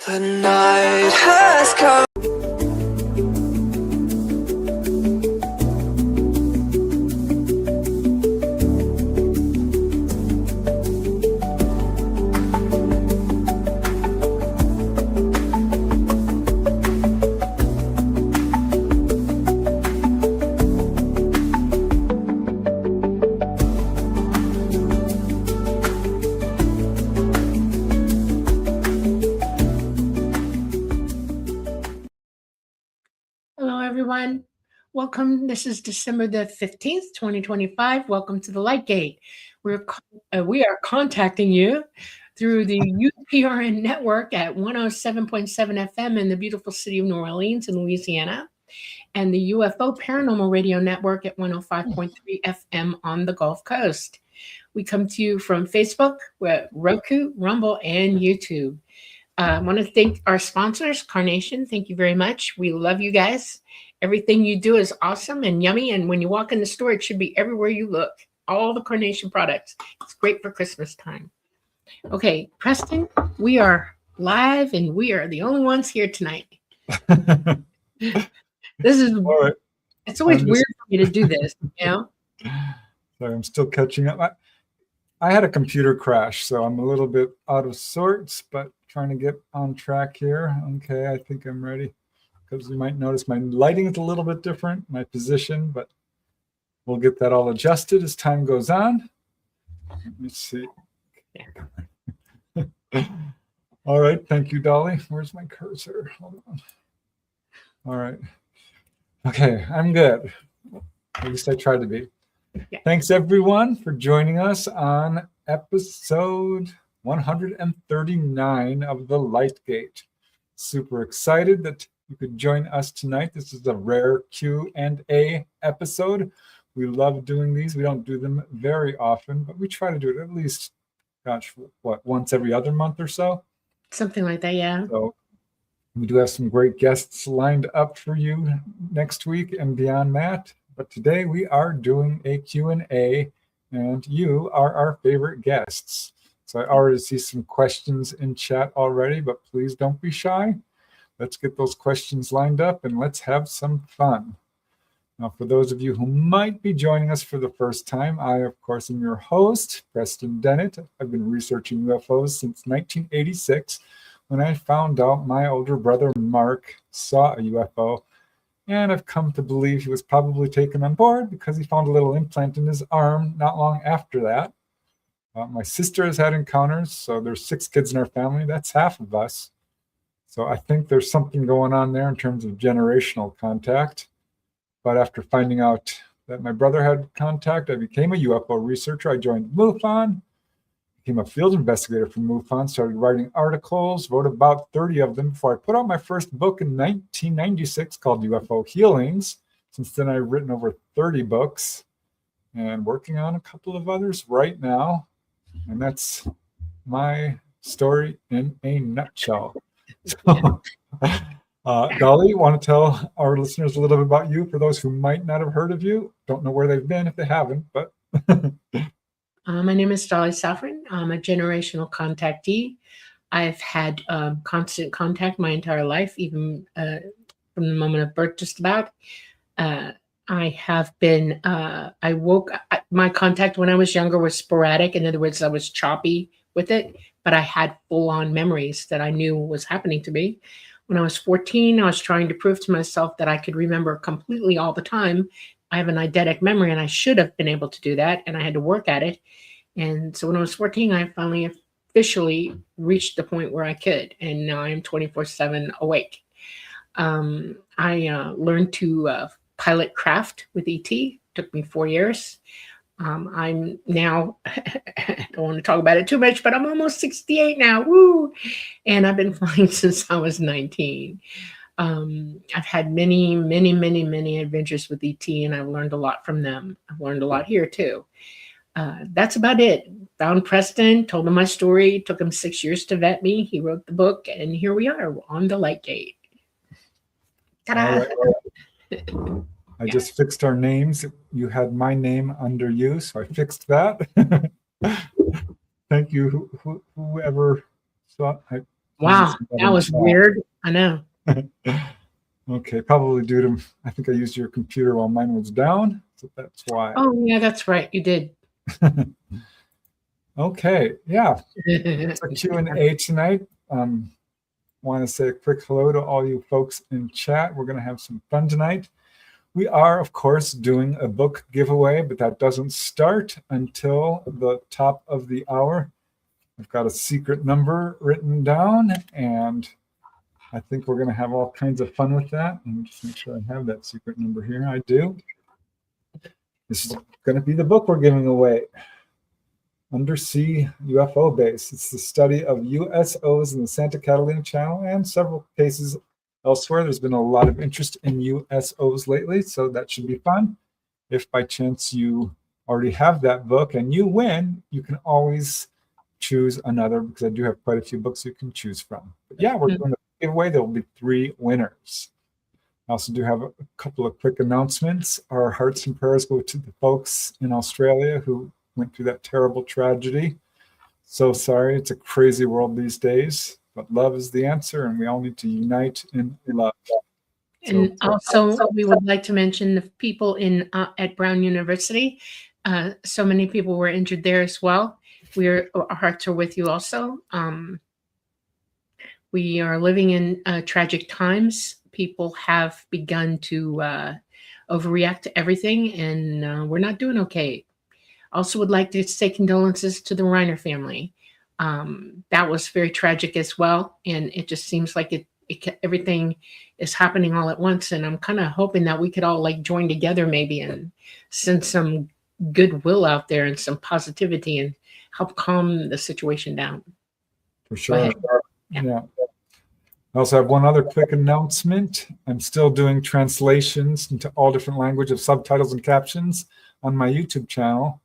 The night has come. Hello, everyone. Welcome. This is December the 15th, 2025. Welcome to the Light Gate. We are contacting you through the UPRN network at 107.7 FM in the beautiful city of New Orleans in Louisiana, and the UFO Paranormal Radio Network at 105.3 FM on the Gulf Coast. We come to you from Facebook, Roku, Rumble, and YouTube. I want to thank our sponsors, Carnation. Thank you very much. We love you guys. Everything you do is awesome and yummy. And when you walk in the store, it should be everywhere you look. All the Carnation products. It's great for Christmas time. Okay, Preston, we are live and we are the only ones here tonight. This is, all right. It's always weird for me to do this, you know? Sorry, I'm still catching up. I had a computer crash, so I'm a little bit out of sorts, but trying to get on track here. Okay, I think I'm ready. Because you might notice my lighting is a little bit different, my position, but we'll get that all adjusted as time goes on. Let me see. All right, thank you, Dolly. Where's my cursor? Hold on. All right. Okay, I'm good. At least I tried to be. Yeah. Thanks, everyone, for joining us on episode 139 of The Light Gate. Super excited that you could join us tonight. This is a rare Q&A episode. We love doing these. We don't do them very often, but we try to do it at least, once every other month or so? Something like that, yeah. So we do have some great guests lined up for you next week and beyond that. But today we are doing a Q&A, and you are our favorite guests. So I already see some questions in chat already, but please don't be shy. Let's get those questions lined up and let's have some fun. Now, for those of you who might be joining us for the first time, I, of course, am your host, Preston Dennett. I've been researching UFOs since 1986, when I found out my older brother, Mark, saw a UFO. And I've come to believe he was probably taken on board because he found a little implant in his arm not long after that. My sister has had encounters, so there's 6 kids in our family. That's half of us. So I think there's something going on there in terms of generational contact. But after finding out that my brother had contact, I became a UFO researcher. I joined MUFON, became a field investigator for MUFON, started writing articles, wrote about 30 of them before I put out my first book in 1996 called UFO Healings. Since then, I've written over 30 books and working on a couple of others right now. And that's my story in a nutshell. So, Dolly, you want to tell our listeners a little bit about you for those who might not have heard of you? Don't know where they've been if they haven't, but... My name is Dolly Safran. I'm a generational contactee. I've had constant contact my entire life, even from the moment of birth, just about. I have been, my contact when I was younger was sporadic. In other words, I was choppy with it, but I had full-on memories that I knew was happening to me. When I was 14, I was trying to prove to myself that I could remember completely all the time. I have an eidetic memory, and I should have been able to do that, and I had to work at it. And so when I was 14, I finally officially reached the point where I could, and now I'm 24/7 awake. I learned to pilot craft with ET. Took me 4 years. I'm now, I don't want to talk about it too much, but I'm almost 68 now. Woo! And I've been flying since I was 19. I've had many adventures with ET, and I've learned a lot from them. I've learned a lot here too. That's about it. Found Preston, told him my story. It took him 6 years to vet me. He wrote the book, and here we are on the Light Gate. Ta-da! Right. I just fixed our names. You had my name under you, so I fixed that. Thank you, whoever saw. I Wow, that was weird. I know. Okay, probably due to, I think I used your computer while mine was down, so that's why. Oh, yeah, that's right. You did. Okay, yeah. It's a Q&A tonight. Want to say a quick hello to all you folks in chat. We're going to have some fun tonight. We are, of course, doing a book giveaway, but that doesn't start until the top of the hour. I've got a secret number written down, and I think we're going to have all kinds of fun with that. Let me just make sure I have that secret number here. I do. This is going to be the book we're giving away. Undersea UFO Base. It's the study of USOs in the Santa Catalina Channel and several cases elsewhere. There's been a lot of interest in USOs lately, so that should be fun. If by chance you already have that book and you win, you can always choose another, because I do have quite a few books you can choose from. But yeah, we're doing a giveaway. There will be 3 winners. I also do have a couple of quick announcements. Our hearts and prayers go to the folks in Australia who went through that terrible tragedy. So sorry. It's a crazy world these days, but love is the answer, and we all need to unite in love. And also, we would like to mention the people in at Brown University. So many people were injured there as well. Our hearts are with you also. We are living in tragic times. People have begun to overreact to everything, and we're not doing okay. Also would like to say condolences to the Reiner family. That was very tragic as well, and it just seems like everything is happening all at once, and I'm kind of hoping that we could all like join together maybe and send some goodwill out there and some positivity and help calm the situation down. For sure. Yeah. I also have one other quick announcement. I'm still doing translations into all different languages of subtitles and captions on my YouTube channel.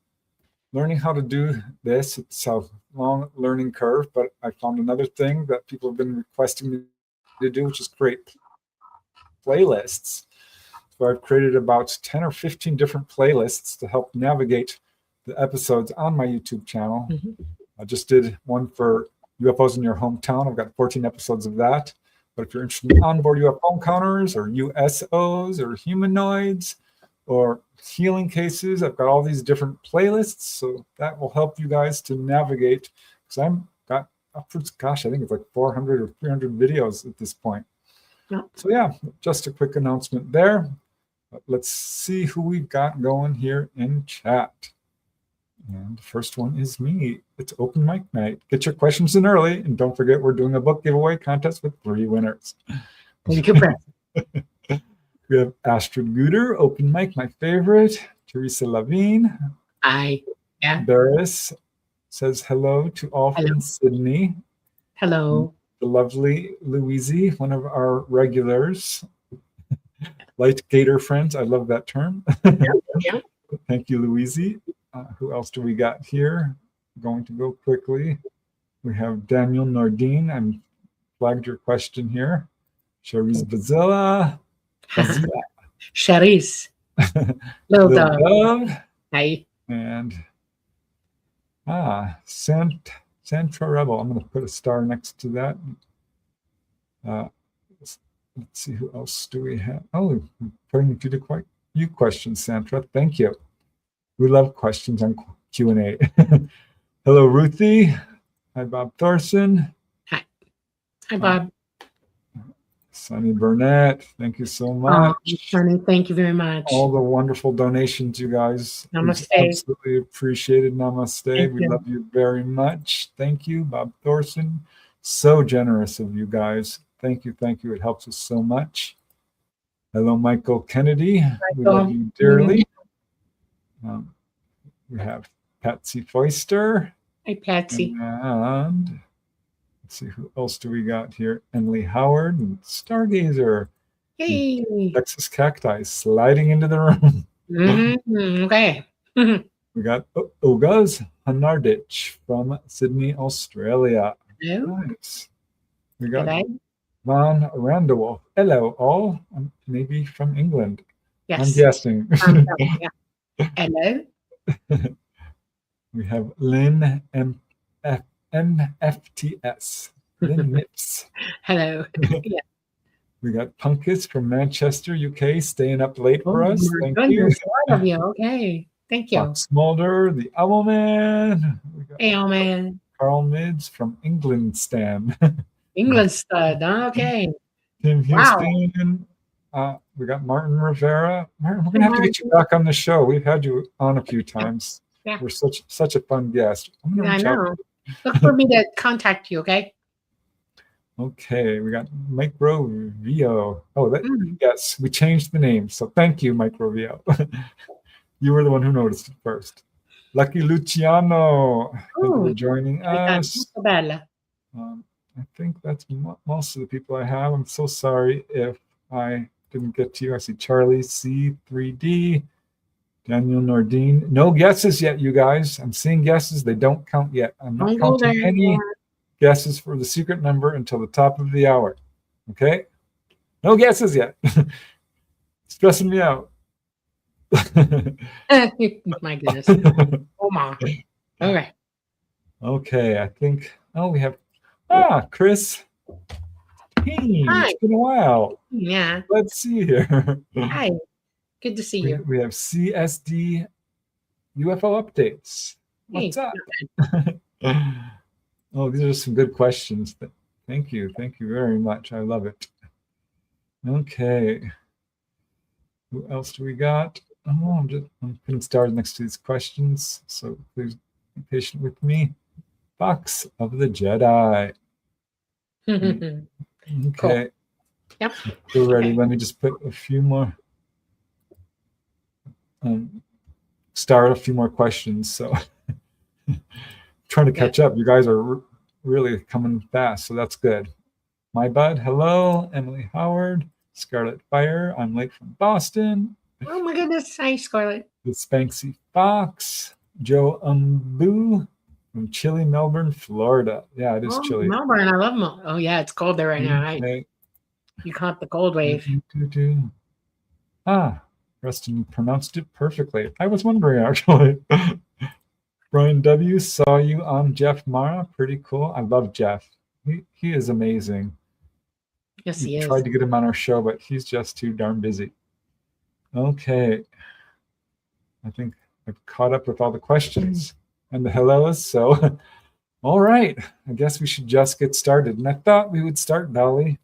Learning how to do this, it's a long learning curve, but I found another thing that people have been requesting me to do, which is create playlists. So I've created about 10 or 15 different playlists to help navigate the episodes on my YouTube channel. I just did one for UFOs in your hometown. I've got 14 episodes of that. But if you're interested in onboard UFO encounters or USOs or humanoids or healing cases, I've got all these different playlists. So that will help you guys to navigate, because I'm got upwards, gosh, I think it's like 400 or 300 videos at this point. So yeah, just a quick announcement there. But let's see who we've got going here in chat. And the first one is me. It's open mic night. Get your questions in early, and don't forget we're doing a book giveaway contest with 3 winners. Thank you, Brett. We have Astrid Guder, open mic, my favorite. Teresa Lavine. Hi. Yeah. Barris says hello to all from Sydney. Hello. The lovely Louise, one of our regulars. Light Gator friends. I love that term. Yeah. Thank you, Louise. Who else do we got here? I'm going to go quickly. We have Daniel Nordine. I'm flagged your question here. Cherise Bazilla. Cherise. Little dog. Hi. And Santra Rebel. I'm going to put a star next to that. Let's see, who else do we have? Oh, I'm putting you to you questions, Santra. Thank you. We love questions on Q&A. Hello, Ruthie. Hi, Bob Thorson. Hi. Hi, Bob. Sonny Burnett. Thank you so much. Sonny, thank you very much. All the wonderful donations, you guys. Namaste. Absolutely appreciated. Namaste. Thank We you. love you very much. Thank you, Bob Thorson. So generous of you guys. Thank you. Thank you. It helps us so much. Hello, Michael Kennedy. We love you dearly. We have Patsy Foister. Hi, Patsy. And let's see, who else do we got here? Emily Howard and Stargazer. Hey. Texas Cacti sliding into the room. Okay. We got Ogaz Hanardich from Sydney, Australia. Hello. Nice. We got Hello. Von Randewolf. Hello, all. Maybe from England. Yes. I'm guessing. Yeah. Hello. We have Lynn MFTS. Lynn Nips. Hello. Yeah. We got Punkus from Manchester, UK, staying up late Oh, for us. my Thank goodness. you. A lot of you. Okay. Thank you. Fox Mulder, the Owl Man. We got Hey, oh, man. Carl Mids from England, Stan. England stud. Okay. Tim Wow. Houston. We got Martin Rivera. Martin, we're Hey, gonna have to get you Martin. back on the show. We've had you on a few times. Yeah. You're such a fun guest. I'm gonna I reach out. know. Look for me to contact you, okay? Okay, we got Microvio. Oh, Mm. yes, we changed the name. So thank you, Microvio. You were the one who noticed it first. Lucky Luciano, thank you for Ooh, joining us. molto bella. I think that's most of the people I have. I'm so sorry if I didn't get to you. I see Charlie C3D, Daniel Nordine. No guesses yet, you guys. I'm seeing guesses. They don't count yet. I'm not Don't go counting there. any guesses for the secret number until the top of the hour. Okay? No guesses yet. Stressing me out. My goodness. Oh, my. Okay. Okay, I think, we have, Chris. Hey, Hi. it's been a while. Yeah. Let's see here. Hi. Good to see you. We have CSD UFO updates. What's Hey. up? Oh, these are some good questions. Thank you. Thank you very much. I love it. Okay. Who else do we got? Oh, I'm putting stars next to these questions, so please be patient with me. Fox of the Jedi. Okay. Cool. Yep. We're ready. Let me just put a few more. Start a few more questions. So trying to catch up. You guys are really coming fast, so that's good. My bud, hello. Emily Howard, Scarlet Fire. I'm late from Boston. Oh my goodness. Hi, Scarlett. The Spanksy Fox, Joe Umbu from chilly Melbourne, Florida. Yeah, it is chilly. Melbourne. I love Melbourne. Oh, yeah. It's cold there right now. Right? You caught the cold wave. Preston pronounced it perfectly. I was wondering, actually. Brian W. saw you on Jeff Mara. Pretty cool. I love Jeff. He is amazing. Yes, he is. Tried to get him on our show, but he's just too darn busy. Okay. I think I've caught up with all the questions and the hellos. So, all right. I guess we should just get started. And I thought we would start, Dolly,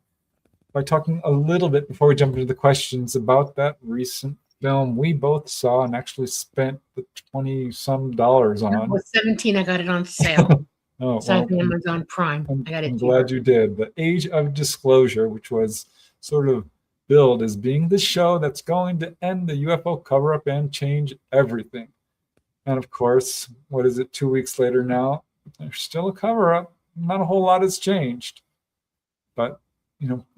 by talking a little bit before we jump into the questions about that recent film we both saw and actually spent the $20-some on. It was 17. I got it on sale. Oh, So well, Amazon Prime. I got it. I'm glad you did. The Age of Disclosure, which was sort of billed as being the show that's going to end the UFO cover-up and change everything. And of course, what is it, 2 weeks later now? There's still a cover-up. Not a whole lot has changed. But,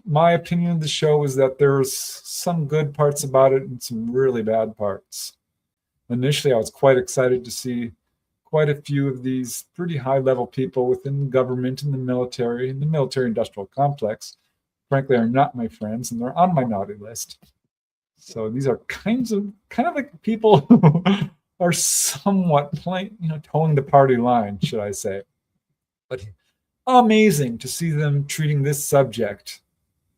my opinion of the show is that there's some good parts about it and some really bad parts. Initially, I was quite excited to see quite a few of these pretty high-level people within the government and the military-industrial complex, frankly, are not my friends, and they're on my naughty list. So these are kind of like people who are somewhat towing the party line, should I say. But amazing to see them treating this subject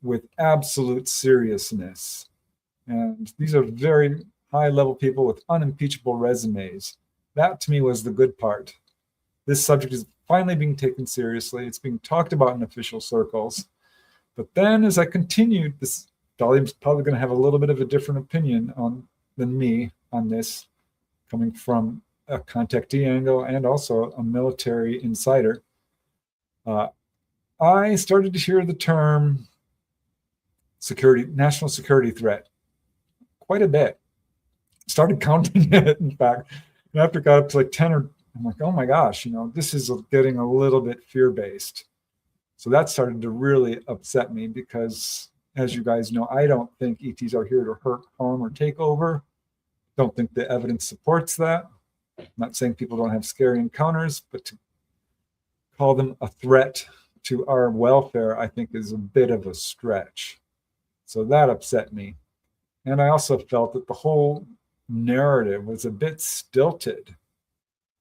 with absolute seriousness. And these are very high-level people with unimpeachable resumes. That, to me, was the good part. This subject is finally being taken seriously. It's being talked about in official circles. But then as I continued, Dolly's probably going to have a little bit of a different opinion than me on this, coming from a contactee angle and also a military insider. I started to hear the term national security threat quite a bit. Started counting it, in fact. And after it got up to like 10 I'm like, oh my gosh, this is getting a little bit fear-based. So that started to really upset me because, as you guys know, I don't think ETs are here to hurt, harm, or take over. Don't think the evidence supports that. I'm not saying people don't have scary encounters, but to call them a threat to our welfare, I think, is a bit of a stretch. So that upset me. And I also felt that the whole narrative was a bit stilted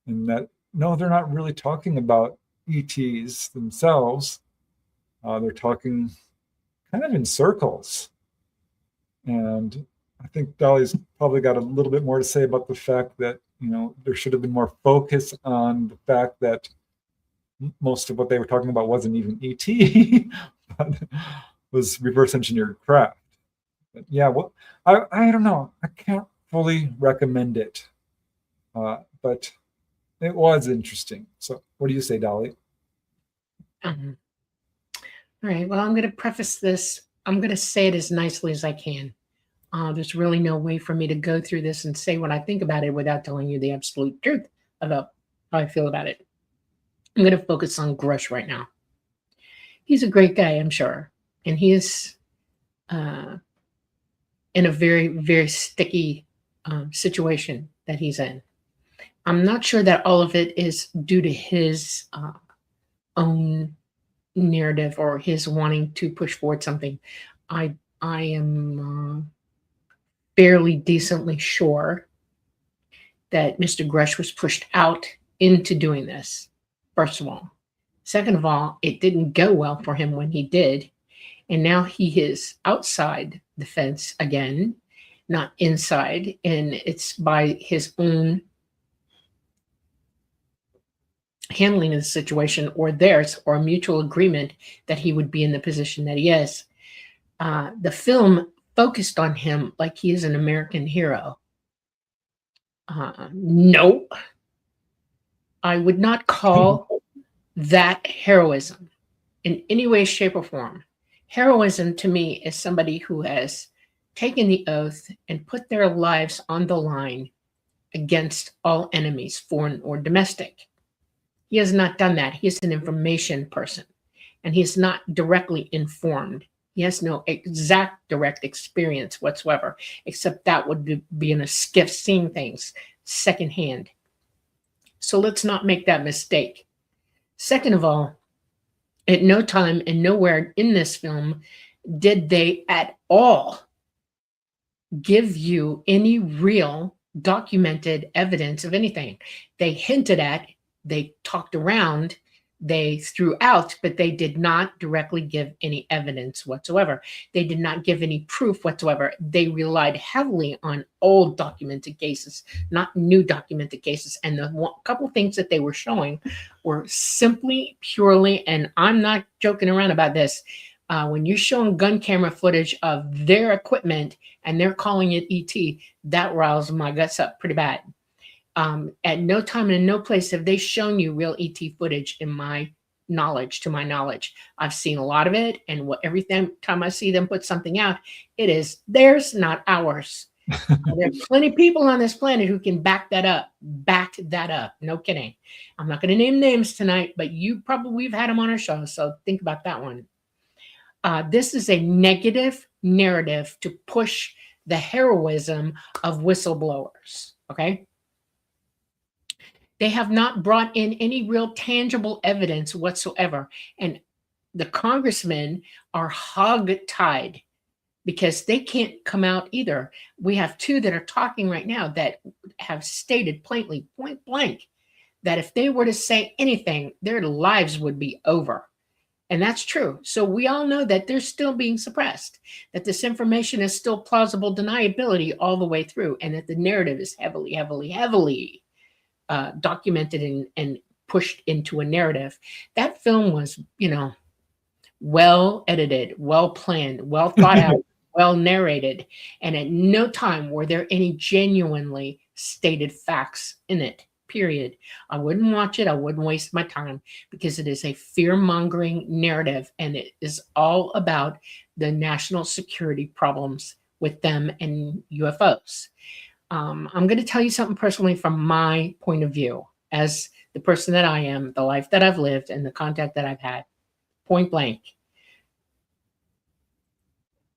in that, no, they're not really talking about ETs themselves. They're talking kind of in circles. And I think Dolly's probably got a little bit more to say about the fact that, there should have been more focus on the fact that most of what they were talking about wasn't even ET, but was reverse engineered craft. But yeah, well, I don't know. I can't fully recommend it, but it was interesting. So what do you say, Dolly? All right. Well, I'm going to preface this. I'm going to say it as nicely as I can. There's really no way for me to go through this and say what I think about it without telling you the absolute truth about how I feel about it. I'm going to focus on Grush right now. He's a great guy, I'm sure. And he is in a very, very sticky situation that he's in. I'm not sure that all of it is due to his own narrative or his wanting to push forward something. I am fairly decently sure that Mr. Grush was pushed out into doing this, first of all. Second of all, it didn't go well for him when he did. And now he is outside the fence again, not inside. And it's by his own handling of the situation or theirs or a mutual agreement that he would be in the position that he is. The film focused on him like he is an American hero. No, I would not call that heroism in any way, shape, or form. Heroism to me is somebody who has taken the oath and put their lives on the line against all enemies, foreign or domestic. He has not done that. He is an information person, and he is not directly informed. He has no exact direct experience whatsoever, except that would be in a skiff, seeing things secondhand. So let's not make that mistake. Second of all, at no time and nowhere in this film did they at all give you any real documented evidence of anything. They hinted at, they talked around, they threw out, but they did not directly give any evidence whatsoever. They did not give any proof whatsoever. They relied heavily on old documented cases, not new documented cases. And the couple things that they were showing were simply, purely, and I'm not joking around about this, when you're showing gun camera footage of their equipment and they're calling it ET, that riles my guts up pretty bad. At no time and in no place have they shown you real ET footage to my knowledge. I've seen a lot of it, and every time I see them put something out, it is theirs, not ours. There are plenty of people on this planet who can back that up. No kidding. I'm not going to name names tonight, but we've had them on our show, so think about that one. This is a negative narrative to push the heroism of whistleblowers, okay? They have not brought in any real tangible evidence whatsoever. And the congressmen are hog-tied because they can't come out either. We have two that are talking right now that have stated plainly, point blank, that if they were to say anything, their lives would be over. And that's true. So we all know that they're still being suppressed, that this information is still plausible deniability all the way through, and that the narrative is heavily, heavily, heavily documented and pushed into a narrative. That film was, well edited, well planned, well thought out, well narrated, and at no time were there any genuinely stated facts in it, period. I wouldn't watch it. I wouldn't waste my time because it is a fear-mongering narrative, and it is all about the national security problems with them and UFOs. I'm going to tell you something personally from my point of view as the person that I am, the life that I've lived, and the contact that I've had, point blank.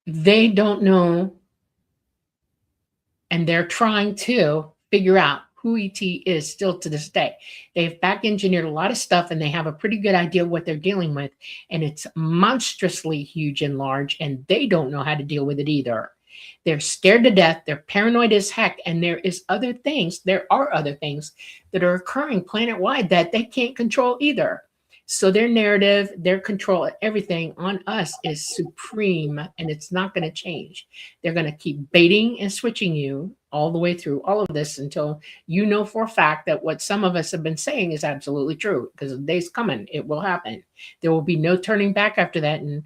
They don't know, and they're trying to figure out who ET is still to this day. They've back engineered a lot of stuff, and they have a pretty good idea of what they're dealing with, and it's monstrously huge and large, and they don't know how to deal with it either. They're scared to death. They're paranoid as heck. And there are other things that are occurring planet-wide that they can't control either. So their narrative, their control, everything on us is supreme, and it's not going to change. They're going to keep baiting and switching you all the way through all of this until you know for a fact that what some of us have been saying is absolutely true, because the day's coming. It will happen. There will be no turning back after that. And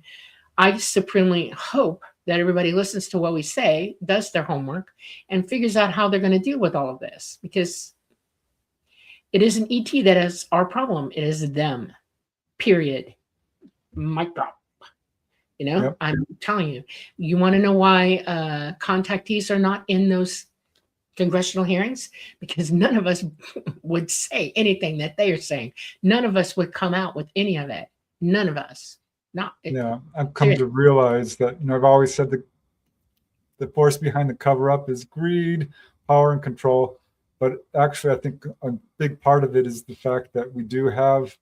I supremely hope that everybody listens to what we say, does their homework, and figures out how they're going to deal with all of this, because it isn't ET that is our problem. It is them. Period. Mic drop. Yep. I'm telling you. You want to know why contactees are not in those congressional hearings? Because none of us would say anything that they are saying. None of us would come out with any of it. None of us. Yeah, I've come to realize that, I've always said the force behind the cover-up is greed, power, and control. But actually, I think a big part of it is the fact that we do have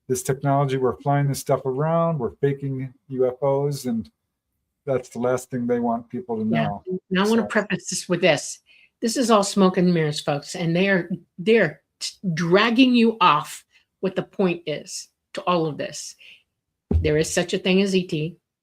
this technology. We're flying this stuff around. We're faking UFOs, and that's the last thing they want people to know. Now I want to preface this with this. This is all smoke and mirrors, folks, and they're dragging you off what the point is to all of this. There is such a thing as ET.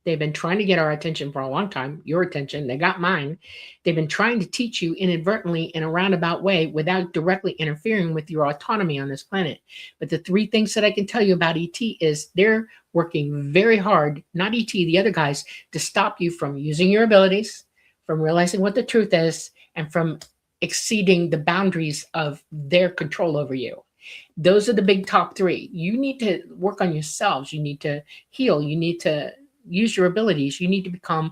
They've been trying to get our attention for a long time, your attention. They got mine. They've been trying to teach you inadvertently in a roundabout way without directly interfering with your autonomy on this planet. But the three things that I can tell you about ET is they're working very hard, not ET, the other guys, to stop you from using your abilities, from realizing what the truth is, and from exceeding the boundaries of their control over you. Those are the big top three. You need to work on yourselves. You need to heal. You need to use your abilities. You need to become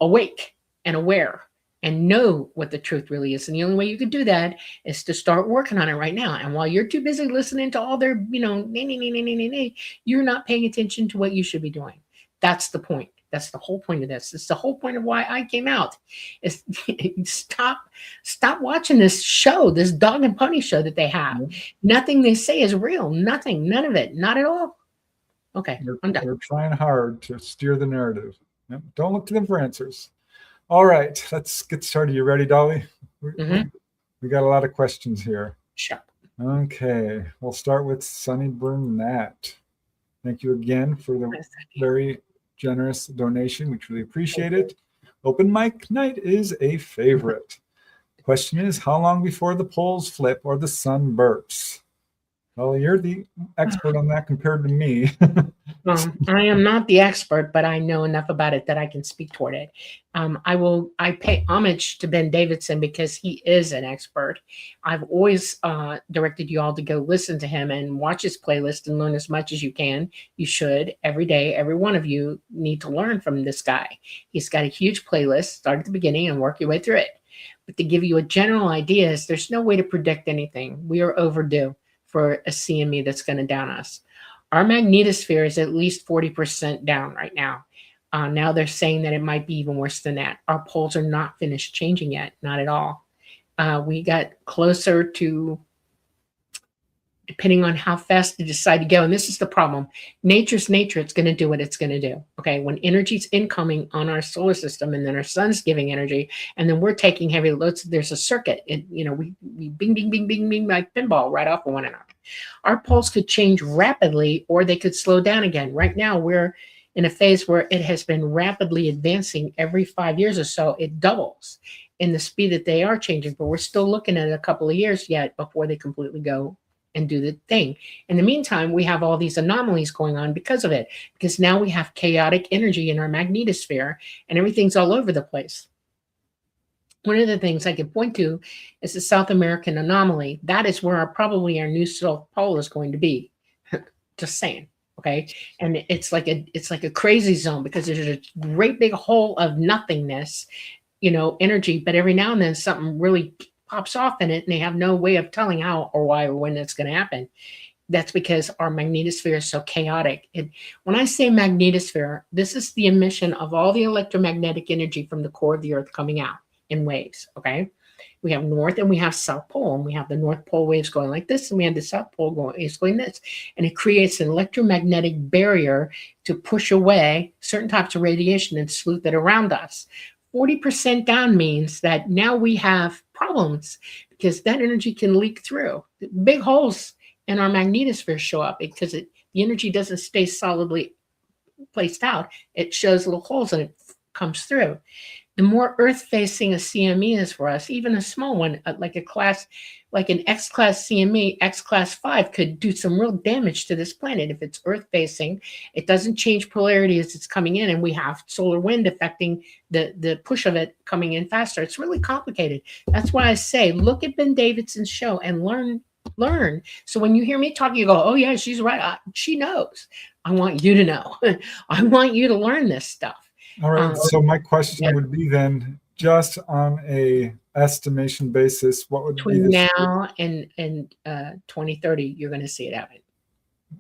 awake and aware and know what the truth really is. And the only way you can do that is to start working on it right now. And while you're too busy listening to all their, you're not paying attention to what you should be doing. That's the point. That's the whole point of this. It's the whole point of why I came out. Is stop watching this show, this dog and pony show that they have. Nothing they say is real. Nothing. None of it. Not at all. Okay, I'm done. We're trying hard to steer the narrative. Yep. Don't look to them for answers. All right, let's get started. You ready, Dolly? We got a lot of questions here. Sure. Okay, we'll start with Sunny Burnett. Thank you again for the very generous donation. We truly appreciate it. Open mic night is a favorite. The question is, how long before the poles flip or the sun burps? Well, you're the expert on that compared to me. I am not the expert, but I know enough about it that I can speak toward it. I pay homage to Ben Davidson because he is an expert. I've always directed you all to go listen to him and watch his playlist and learn as much as you can. You should every day. Every one of you need to learn from this guy. He's got a huge playlist. Start at the beginning and work your way through it. But to give you a general idea, is there's no way to predict anything. We are overdue for a CME that's going to down us. Our magnetosphere is at least 40% down right now. Now they're saying that it might be even worse than that. Our poles are not finished changing yet, not at all. We got closer to, depending on how fast they decide to go, and this is the problem. Nature's nature, it's going to do what it's going to do. Okay, when energy's incoming on our solar system, and then our sun's giving energy, and then we're taking heavy loads, there's a circuit. We bing, bing, bing, bing, bing, like pinball right off of one another. Our poles could change rapidly, or they could slow down again. Right now, we're in a phase where it has been rapidly advancing. Every 5 years or so, it doubles in the speed that they are changing, but we're still looking at a couple of years yet before they completely go and do the thing. In the meantime, we have all these anomalies going on because of it, because now we have chaotic energy in our magnetosphere and everything's all over the place. One of the things I could point to is the South American anomaly. That is where probably our new South Pole is going to be. Just saying, okay? And it's like a crazy zone because there's a great big hole of nothingness, energy, but every now and then something really pops off in it and they have no way of telling how or why or when it's going to happen. That's because our magnetosphere is so chaotic. When I say magnetosphere, this is the emission of all the electromagnetic energy from the core of the Earth coming out in waves, okay? We have North and we have South Pole, and we have the North Pole waves going like this, and we have the South Pole going this. And it creates an electromagnetic barrier to push away certain types of radiation and sleuth it around us. 40% down means that now we have problems because that energy can leak through. Big holes in our magnetosphere show up because the energy doesn't stay solidly placed out. It shows little holes and it comes through. The more earth-facing a CME is for us, even a small one, like an X-class CME, X-class 5 could do some real damage to this planet. If it's earth-facing, it doesn't change polarity as it's coming in, and we have solar wind affecting the push of it coming in faster. It's really complicated. That's why I say, look at Ben Davidson's show and learn. So when you hear me talk, you go, oh yeah, she's right. She knows. I want you to know. I want you to learn this stuff. All right. So my question would be then, just on a estimation basis, what would between be now and 2030, you're going to see it happen.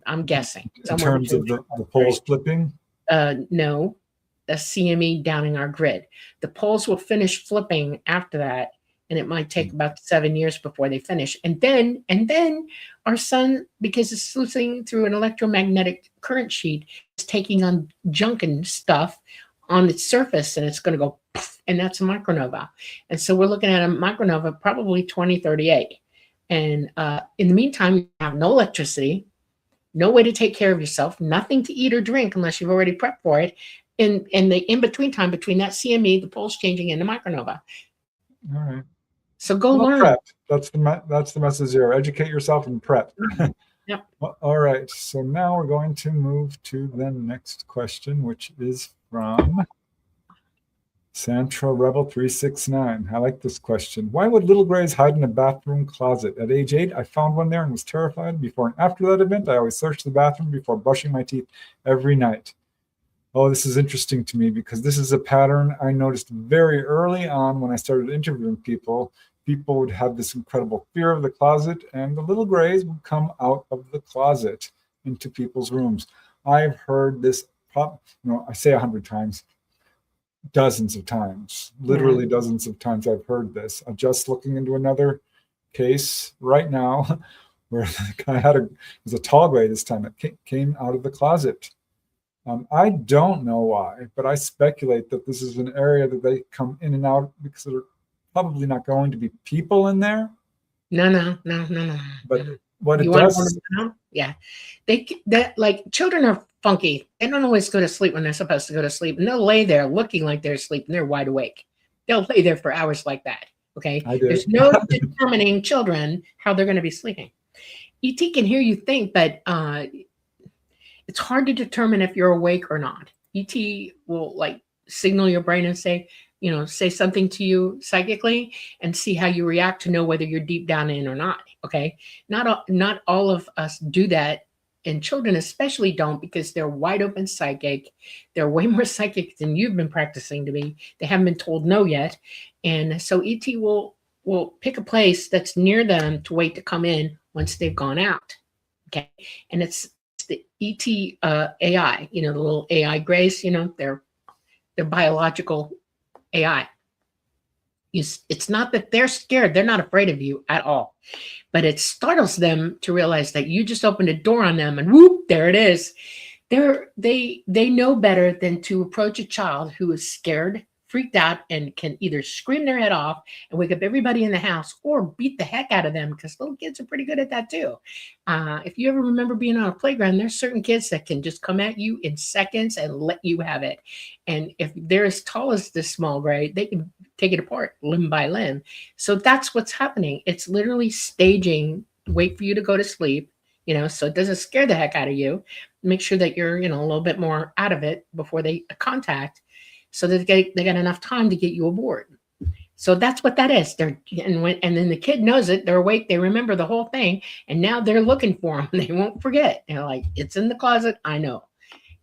I'm guessing. In terms of the poles flipping? No, the CME downing our grid. The poles will finish flipping after that, and it might take about 7 years before they finish. And then our sun, because it's sluicing through an electromagnetic current sheet, is taking on junk and stuff on its surface, and it's going to go poof, and that's a micronova. And so we're looking at a micronova probably 2038. And in the meantime, you have no electricity, no way to take care of yourself, nothing to eat or drink unless you've already prepped for it. And the in-between time between that CME, the pole's changing, and the micronova. All right. So go learn. Prep. That's the message here. Educate yourself and prep. Yep. All right. So now we're going to move to the next question, which is from Santra Rebel 369. I like this question. Why would little grays hide in a bathroom closet? At age 8, I found one there and was terrified. Before and after that event, I always searched the bathroom before brushing my teeth every night. Oh, this is interesting to me because this is a pattern I noticed very early on when I started interviewing people. People would have this incredible fear of the closet, and the little grays would come out of the closet into people's rooms. I've heard this, I say 100 times, dozens of times, literally dozens of times I've heard this. I'm just looking into another case right now where the guy was a tall gray this time. It came out of the closet. I don't know why, but I speculate that this is an area that they come in and out because there are probably not going to be people in there. No. But what you it does, yeah, that like children are funky. They don't always go to sleep when they're supposed to go to sleep, and they'll lay there looking like they're asleep, and they're wide awake. They'll lay there for hours like that. Okay, there's no determining children how they're going to be sleeping. ET can hear you think, but it's hard to determine if you're awake or not. ET will like signal your brain and say something to you psychically and see how you react to know whether you're deep down in or not. Okay. Not all of us do that. And children especially don't, because they're wide open psychic. They're way more psychic than you've been practicing to be. They haven't been told no yet. And so ET will pick a place that's near them to wait to come in once they've gone out. Okay. And it's the ET AI, the little AI grays, they're biological AI. It's not that they're scared. They're not afraid of you at all. But it startles them to realize that you just opened a door on them and whoop, there it is. They know better than to approach a child who is scared, freaked out, and can either scream their head off and wake up everybody in the house or beat the heck out of them, because little kids are pretty good at that too. If you ever remember being on a playground, there's certain kids that can just come at you in seconds and let you have it. And if they're as tall as this small gray, they can take it apart limb by limb. So that's what's happening. It's literally staging, wait for you to go to sleep, so it doesn't scare the heck out of you. Make sure that you're, a little bit more out of it before they contact, so that they got enough time to get you aboard. So that's what that is. And then the kid knows it. They're awake. They remember the whole thing. And now they're looking for them. They won't forget. They're like, it's in the closet. I know.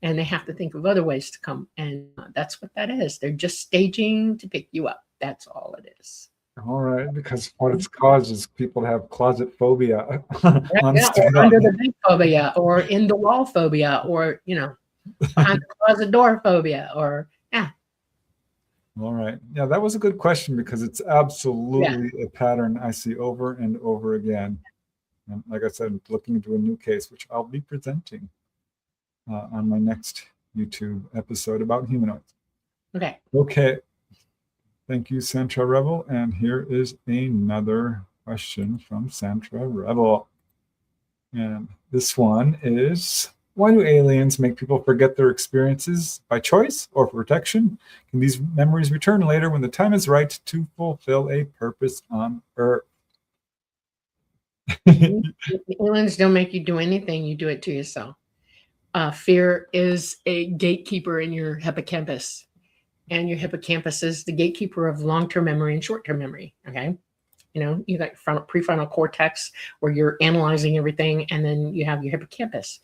And they have to think of other ways to come. And that's what that is. They're just staging to pick you up. That's all it is. All right. Because what it's caused is people have closet phobia. Or under the bed phobia, or in the wall phobia, or, behind the closet door phobia, or, yeah. All right. Yeah, that was a good question, because it's absolutely a pattern I see over and over again. And like I said, looking into a new case, which I'll be presenting on my next YouTube episode about humanoids. Okay. Thank you, Santra Rebel. And here is another question from Santra Rebel. And this one is, Why do aliens make people forget their experiences by choice or protection? Can these memories return later when the time is right to fulfill a purpose on Earth? Aliens don't make you do anything. You do it to yourself. Fear is a gatekeeper in your hippocampus. And your hippocampus is the gatekeeper of long-term memory and short-term memory. Okay. You got prefrontal cortex where you're analyzing everything, and then you have your hippocampus.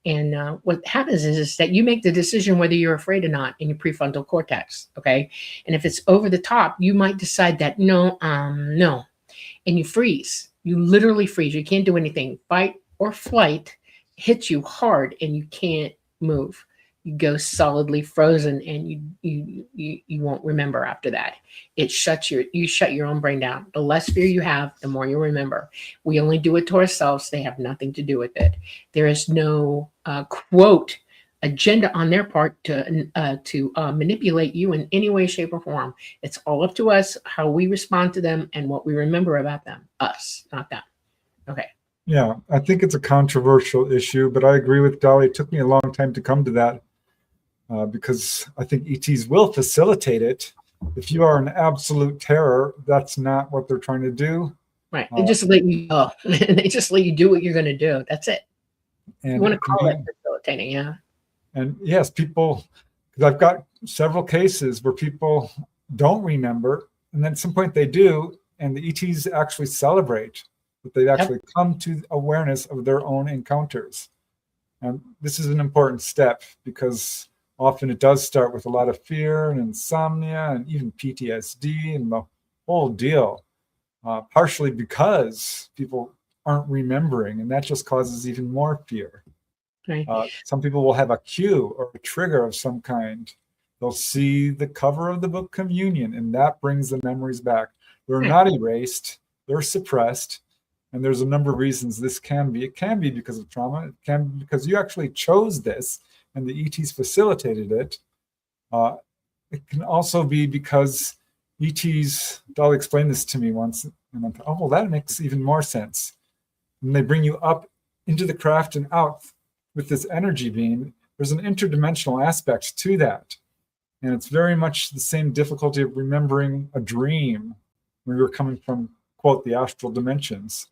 And what happens is that you make the decision whether you're afraid or not in your prefrontal cortex. Okay. And if it's over the top, you might decide that no, no. And you freeze. You literally freeze. You can't do anything. Fight or flight hits you hard and you can't move. You go solidly frozen, and you won't remember after that. You shut your own brain down. The less fear you have, the more you remember. We only do it to ourselves. They have nothing to do with it. There is no quote agenda on their part to manipulate you in any way, shape, or form. It's all up to us how we respond to them and what we remember about them. Us, not them. Okay. Yeah, I think it's a controversial issue, but I agree with Dolly. It took me a long time to come to that. Because I think ETs will facilitate it. If you are an absolute terror, that's not what they're trying to do. Right. They just let you go. They just let you do what you're going to do. That's it. And you want to call it facilitating, yeah. And yes, because I've got several cases where people don't remember, and then at some point they do, and the ETs actually celebrate that they've actually come to awareness of their own encounters. And this is an important step because often it does start with a lot of fear and insomnia and even PTSD and the whole deal, partially because people aren't remembering, and that just causes even more fear. Right. Some people will have a cue or a trigger of some kind. They'll see the cover of the book Communion, and that brings the memories back. They're not erased, they're suppressed, and there's a number of reasons this can be. It can be because of trauma. It can be because you actually chose this, and the ETs facilitated it. It can also be because ETs, Dolly explained this to me once, and I thought, oh, well, that makes even more sense. When they bring you up into the craft and out with this energy beam, there's an interdimensional aspect to that. And it's very much the same difficulty of remembering a dream when you're coming from, quote, the astral dimensions.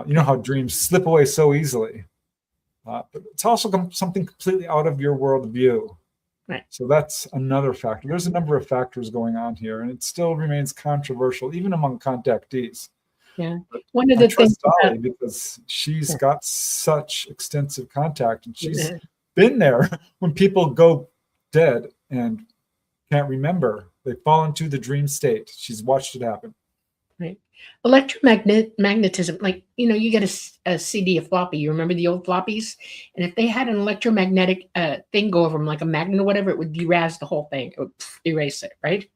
You know how dreams slip away so easily. But it's also something completely out of your worldview. Right. So that's another factor. There's a number of factors going on here, and it still remains controversial, even among contactees. Yeah. But one of the things Dolly, because she's got such extensive contact, and she's been there when people go dead and can't remember. They fall into the dream state. She's watched it happen. Right. Electromagnetism, like, you get a CD, a floppy. You remember the old floppies? And if they had an electromagnetic thing go over them, like a magnet or whatever, it would deraz the whole thing. It would erase it, right?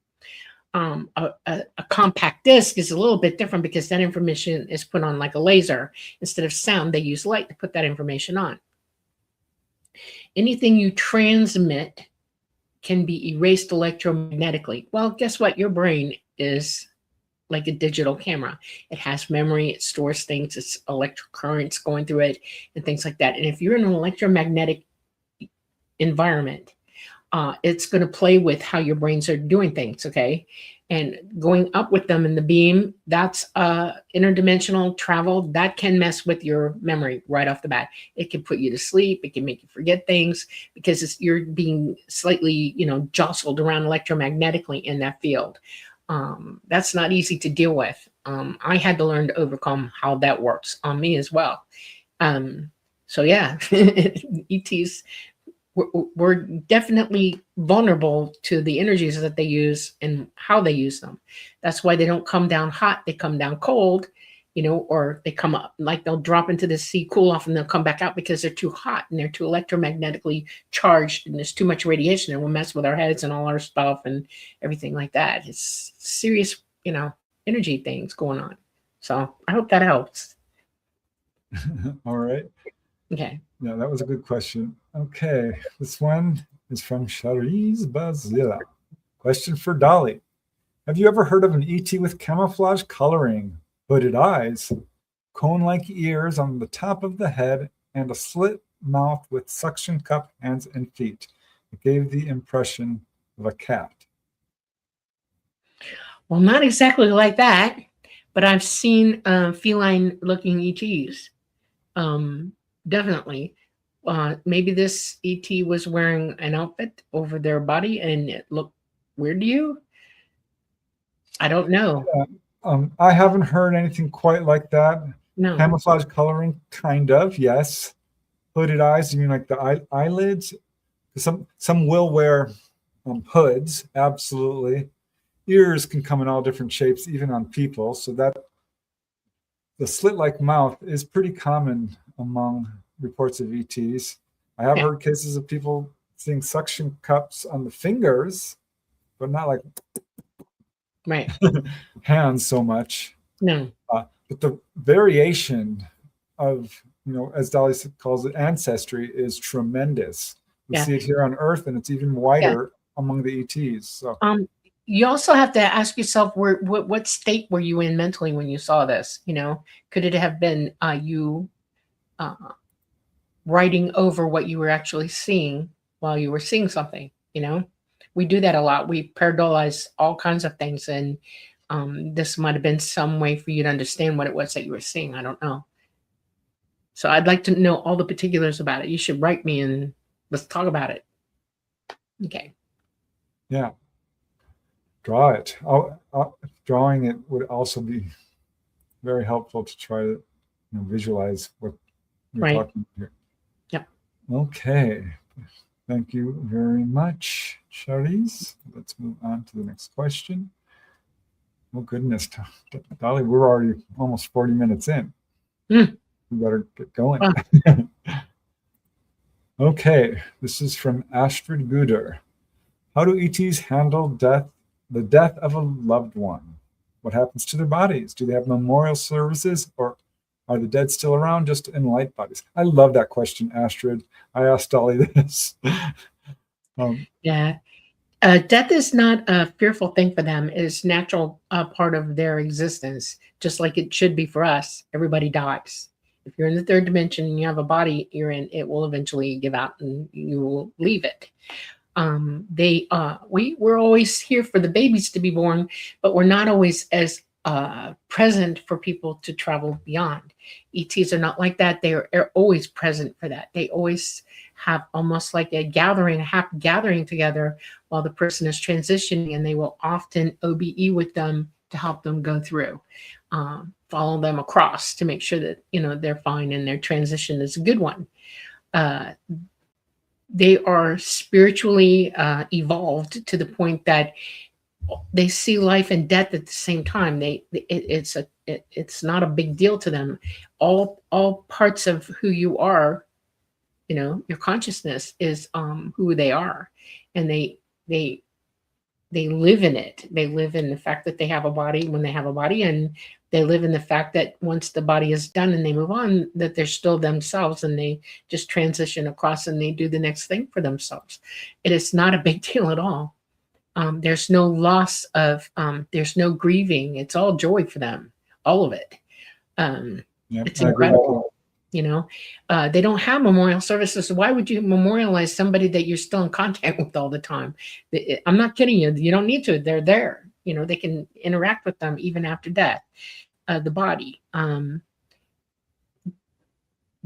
A compact disc is a little bit different because that information is put on like a laser. Instead of sound, they use light to put that information on. Anything you transmit can be erased electromagnetically. Well, guess what? Your brain is like a digital camera. It has memory, it stores things, it's electric currents going through it and things like that. And if you're in an electromagnetic environment, it's going to play with how your brains are doing things, okay? And going up with them in the beam, that's interdimensional travel. That can mess with your memory right off the bat. It can put you to sleep. It can make you forget things because you're being slightly, jostled around electromagnetically in that field. That's not easy to deal with. I had to learn to overcome how that works on me as well. So yeah, ETs, we're definitely vulnerable to the energies that they use and how they use them. That's why they don't come down hot, they come down cold, or they come up, like they'll drop into the sea, cool off, and they'll come back out because they're too hot and they're too electromagnetically charged and there's too much radiation and we'll mess with our heads and all our stuff and everything like that. It's serious, energy things going on. So I hope that helps. All right. Okay. Yeah, that was a good question. Okay, this one is from Charisse Bazilla. Question for Dolly. Have you ever heard of an ET with camouflage coloring, hooded eyes, cone-like ears on the top of the head, and a slit mouth with suction cup hands and feet. It gave the impression of a cat. Well, not exactly like that, but I've seen feline-looking ETs. Definitely. Maybe this ET was wearing an outfit over their body and it looked weird to you. I don't know. I haven't heard anything quite like that. No. Camouflage coloring, kind of, yes. Hooded eyes, you mean like the eyelids? Some will wear hoods, absolutely. Ears can come in all different shapes, even on people. So that the slit-like mouth is pretty common among reports of ETs. I have heard cases of people seeing suction cups on the fingers, but not like hands so much. No. But the variation of, as Dolly calls it, ancestry is tremendous. We see it here on Earth, and it's even wider among the ETs. So, you also have to ask yourself, what state were you in mentally when you saw this? Could it have been you writing over what you were actually seeing while you were seeing something? We do that a lot. We paradolize all kinds of things, and this might have been some way for you to understand what it was that you were seeing. I don't know. So I'd like to know all the particulars about it. You should write me and let's talk about it. Okay. Yeah. Draw it. Drawing it would also be very helpful to try to visualize what you're talking about here. Yep. Okay. Thank you very much, Charlize. Let's move on to the next question. Oh, goodness. Dolly, we're already almost 40 minutes in. We better get going. Okay. This is from Astrid Guder. How do ETs handle the death of a loved one? What happens to their bodies? Do they have memorial services, or are the dead still around just in light bodies? I love that question, Astrid. I asked Dolly this. Death is not a fearful thing for them. It is a natural part of their existence, just like it should be for us. Everybody dies. If you're in the third dimension and you have a body you're in, it will eventually give out and you will leave it. We're always here for the babies to be born, but we're not always as present for people to travel beyond. ETs are not like that. They are always present for that. They always have almost like a happy gathering together while the person is transitioning, and they will often OBE with them to help them go through, follow them across to make sure that they're fine and their transition is a good one. They are spiritually evolved to the point that they see life and death at the same time. It's not a big deal to them. All parts of who you are, your consciousness is who they are, and they live in it. They live in the fact that they have a body when they have a body, and they live in the fact that once the body is done and they move on, that they're still themselves, and they just transition across and they do the next thing for themselves. It is not a big deal at all. There's no loss of, there's no grieving. It's all joy for them, all of it. It's incredible. They don't have memorial services. Why would you memorialize somebody that you're still in contact with all the time? I'm not kidding you. You don't need to. They're there. They can interact with them even after death. The body.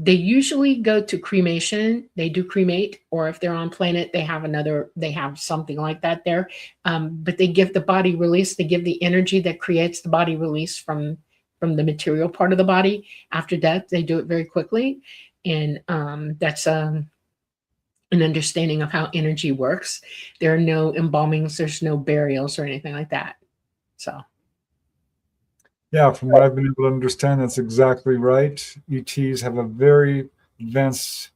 They usually go to cremation. They do cremate, or if they're on planet, they have something like that there. But they give the body release. They give the energy that creates the body release from the material part of the body after death. They do it very quickly. And that's an understanding of how energy works. There are no embalmings, there's no burials or anything like that. So. Yeah, from what I've been able to understand, that's exactly right. ETs have a very advanced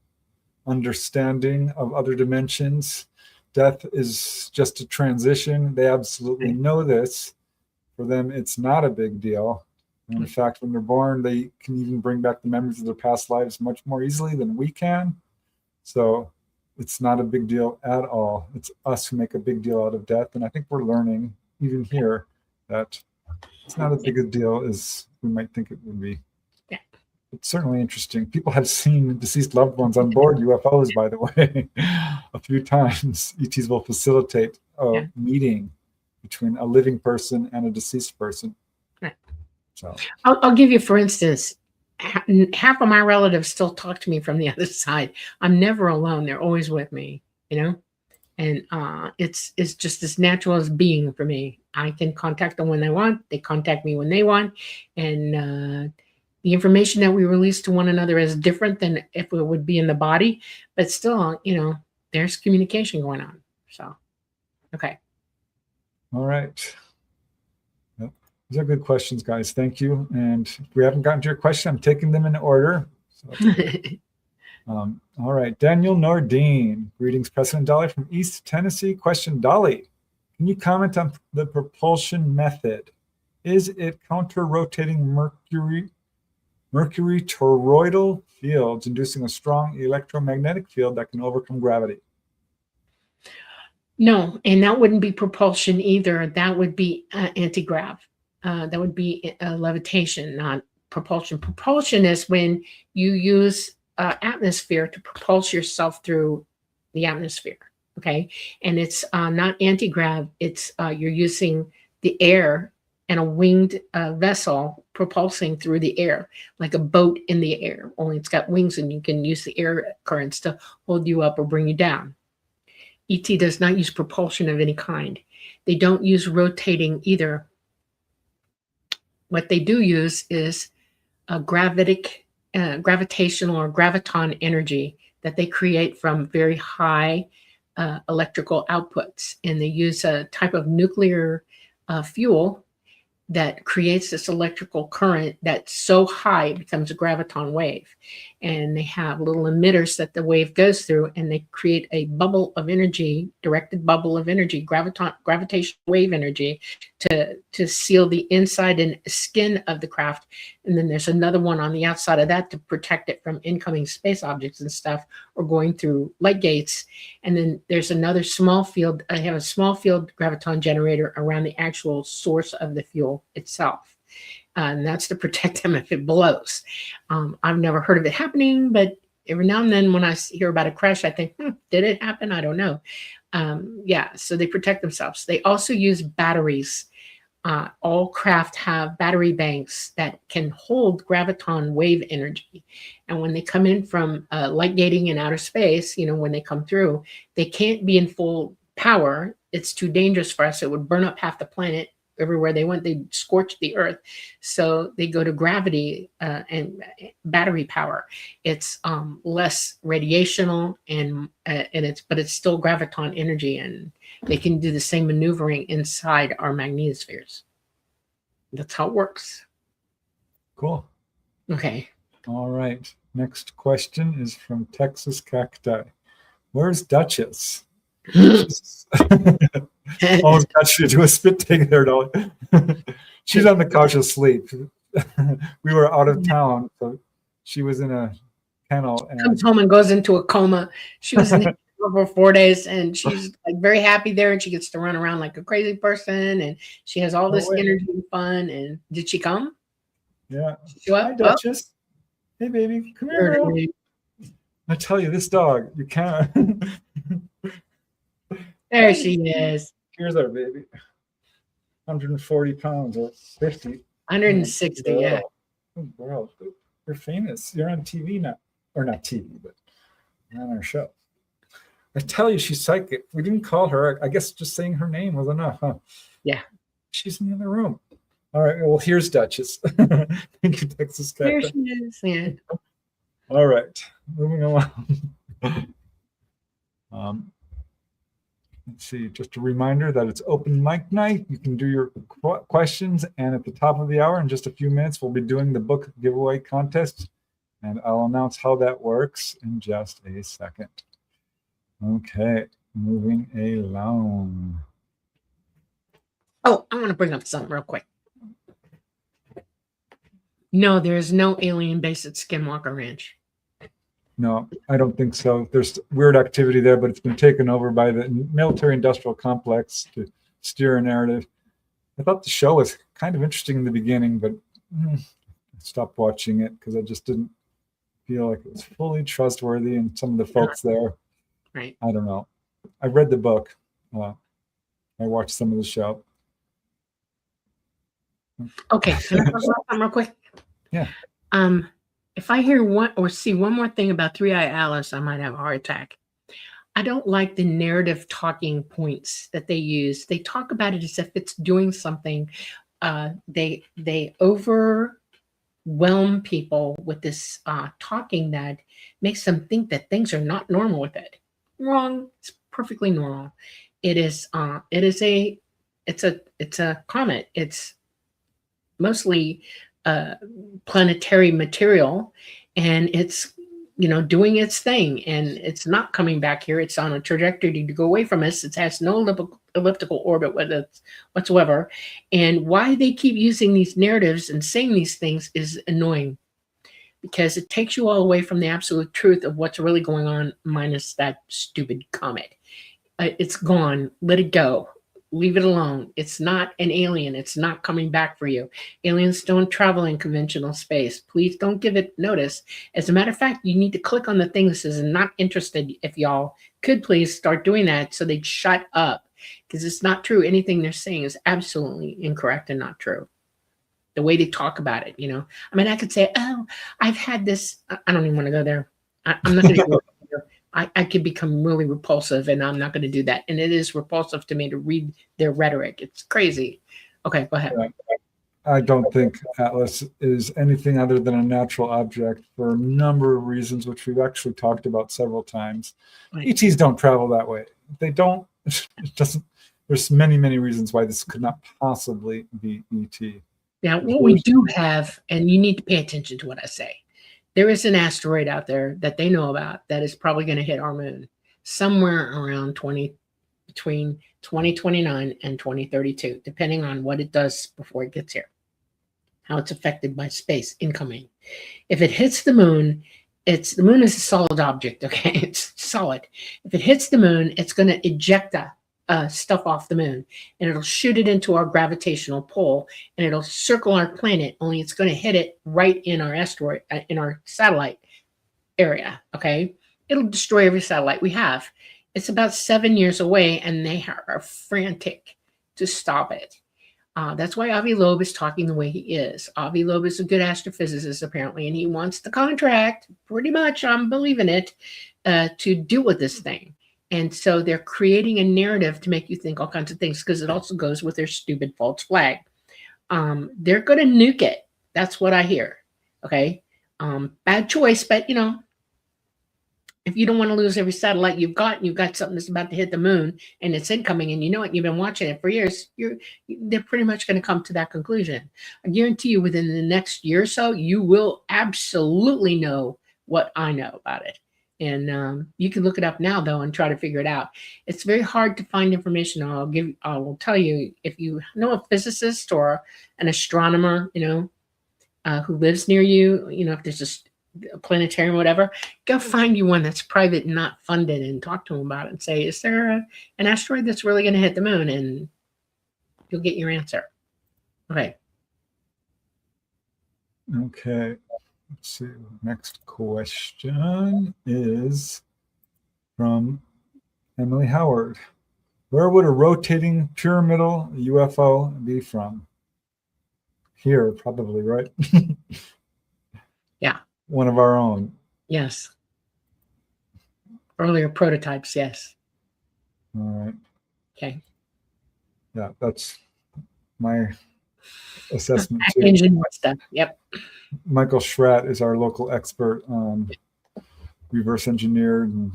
understanding of other dimensions. Death is just a transition. They absolutely know this. For them, it's not a big deal. And in fact, when they're born, they can even bring back the memories of their past lives much more easily than we can. So it's not a big deal at all. It's us who make a big deal out of death. And I think we're learning, even here, that it's not as big a deal as we might think it would be. Yeah. it's certainly interesting. People have seen deceased loved ones on board UFOs, by the way, a few times. ETs will facilitate a meeting between a living person and a deceased person. Right. So I'll give you, for instance, half of my relatives still talk to me from the other side. I'm never alone. They're always with me, and it's just as natural as being for me. I can contact them when they want. They contact me when they want. And the information that we release to one another is different than if it would be in the body, but still, there's communication going on. So, okay. all right. These are good questions, guys. Thank you. And if we haven't gotten to your question, I'm taking them in order. So, all right. Daniel Nordine. Greetings, Preston and Dolly from East Tennessee. Question, Dolly, can you comment on the propulsion method? Is it counter-rotating mercury toroidal fields inducing a strong electromagnetic field that can overcome gravity? No, and that wouldn't be propulsion either. That would be anti-grav. That would be levitation, not propulsion. Propulsion is when you use atmosphere to propulse yourself through the atmosphere. Okay, and it's not anti-grav. It's you're using the air and a winged vessel propulsing through the air, like a boat in the air. Only it's got wings, and you can use the air currents to hold you up or bring you down. ET does not use propulsion of any kind. They don't use rotating either. What they do use is a gravitational or graviton energy that they create from very high electrical outputs. And they use a type of nuclear fuel that creates this electrical current that's so high it becomes a graviton wave. And they have little emitters that the wave goes through, and they create a bubble of energy, directed bubble of energy, gravitational wave energy to seal the inside and skin of the craft. And then there's another one on the outside of that to protect it from incoming space objects and stuff, or going through light gates. And then there's another small field. I have a small field graviton generator around the actual source of the fuel itself. And that's to protect them if it blows. I've never heard of it happening, but every now and then when I hear about a crash, I think, did it happen? I don't know. So they protect themselves. They also use batteries. All craft have battery banks that can hold graviton wave energy. And when they come in from light gating in outer space, when they come through, they can't be in full power. It's too dangerous for us. It would burn up half the planet. Everywhere they went, they scorched the earth. So they go to gravity and battery power. It's less radiational but it's still graviton energy, and they can do the same maneuvering inside our magnetospheres. That's how it works. Cool. Okay. All right. Next question is from Texas Cacti. Where's Duchess? Almost got you to do a spit take there, Dolly. She's on the couch asleep. We were out of town, so she was in a kennel. And comes home and goes into a coma. She was in the for 4 days, and she's like very happy there, and she gets to run around like a crazy person, and she has all this energy and fun. And did she come? Yeah. Hi, Duchess. Hey, baby, come here. Girl. I tell you, this dog, you can't. There she is. Here's our baby. 140 pounds or 50. 160, yeah. Oh, girl, you're famous. You're on TV now. Or not TV, but you're on our show. I tell you, she's psychic. We didn't call her. I guess just saying her name was enough, huh? Yeah. She's in the other room. All right. Well, here's Duchess. Thank you, Texas Cat. Here she is. Yeah. All right. Moving along. Let's see. Just a reminder that it's open mic night. You can do your questions. And at the top of the hour, in just a few minutes, we'll be doing the book giveaway contest. And I'll announce how that works in just a second. Okay, moving along. Oh, I want to bring up something real quick. No, there's no alien base at Skinwalker Ranch. No, I don't think so. There's weird activity there, but it's been taken over by the military-industrial complex to steer a narrative. I thought the show was kind of interesting in the beginning, but stopped watching it because I just didn't feel like it was fully trustworthy, and some of the folks there, Right. I don't know. I read the book. I watched some of the show. Okay, can I talk about something real quick? Yeah. If I hear one or see one more thing about Three-Eye Alice, I might have a heart attack. I don't like the narrative talking points that they use. They talk about it as if it's doing something. They overwhelm people with this talking that makes them think that things are not normal with it. Wrong. It's perfectly normal. It's a comet. It's mostly planetary material, and it's doing its thing, and it's not coming back here. It's on a trajectory to go away from us. It has no elliptical orbit whatsoever. And why they keep using these narratives and saying these things is annoying, because it takes you all away from the absolute truth of what's really going on, minus that stupid comet. It's gone. Let it go. Leave it alone. It's not an alien. It's not coming back for you. Aliens don't travel in conventional space. Please don't give it notice. As a matter of fact, you need to click on the thing that says not interested. If y'all could please start doing that so they'd shut up, because it's not true. Anything they're saying is absolutely incorrect and not true. The way they talk about it, I mean, I could say, oh, I've had this. I don't even want to go there. I'm not going to go there. I could become really repulsive, and I'm not going to do that. And it is repulsive to me to read their rhetoric. It's crazy. Okay, go ahead. I don't think Atlas is anything other than a natural object for a number of reasons, which we've actually talked about several times. Right. ETs don't travel that way. They don't. It doesn't. There's many, many reasons why this could not possibly be ET. Now, what we do have, and you need to pay attention to what I say. There is an asteroid out there that they know about that is probably going to hit our moon somewhere around between 2029 and 2032, depending on what it does before it gets here, how it's affected by space incoming. If it hits the moon, the moon is a solid object, okay? It's solid. If it hits the moon, it's going to eject stuff off the moon, and it'll shoot it into our gravitational pull, and it'll circle our planet, only it's going to hit it right in our asteroid, in our satellite area, okay? It'll destroy every satellite we have. It's about 7 years away, and they are frantic to stop it. That's why Avi Loeb is talking the way he is. Avi Loeb is a good astrophysicist, apparently, and he wants the contract, pretty much, I'm believing it, to deal with this thing. And so they're creating a narrative to make you think all kinds of things, because it also goes with their stupid false flag. They're going to nuke it. That's what I hear. Okay. Bad choice, but if you don't want to lose every satellite you've got something that's about to hit the moon and it's incoming, and you've been watching it for years, they're pretty much going to come to that conclusion. I guarantee you within the next year or so, you will absolutely know what I know about it. And you can look it up now, though, and try to figure it out. It's very hard to find information. I will tell you, if you know a physicist or an astronomer, who lives near you, if there's a planetarium or whatever, go find you one that's private and not funded, and talk to them about it and say, is there an asteroid that's really going to hit the moon? And you'll get your answer. Okay. Okay. Let's see. Next question is from Emily Howard. Where would a rotating pyramidal UFO be from? Here, probably, right? Yeah. One of our own. Yes. Earlier prototypes, yes. All right. Okay. Yeah, that's my assessment too. Engine stuff. Yep. Michael Schratt is our local expert on reverse engineered and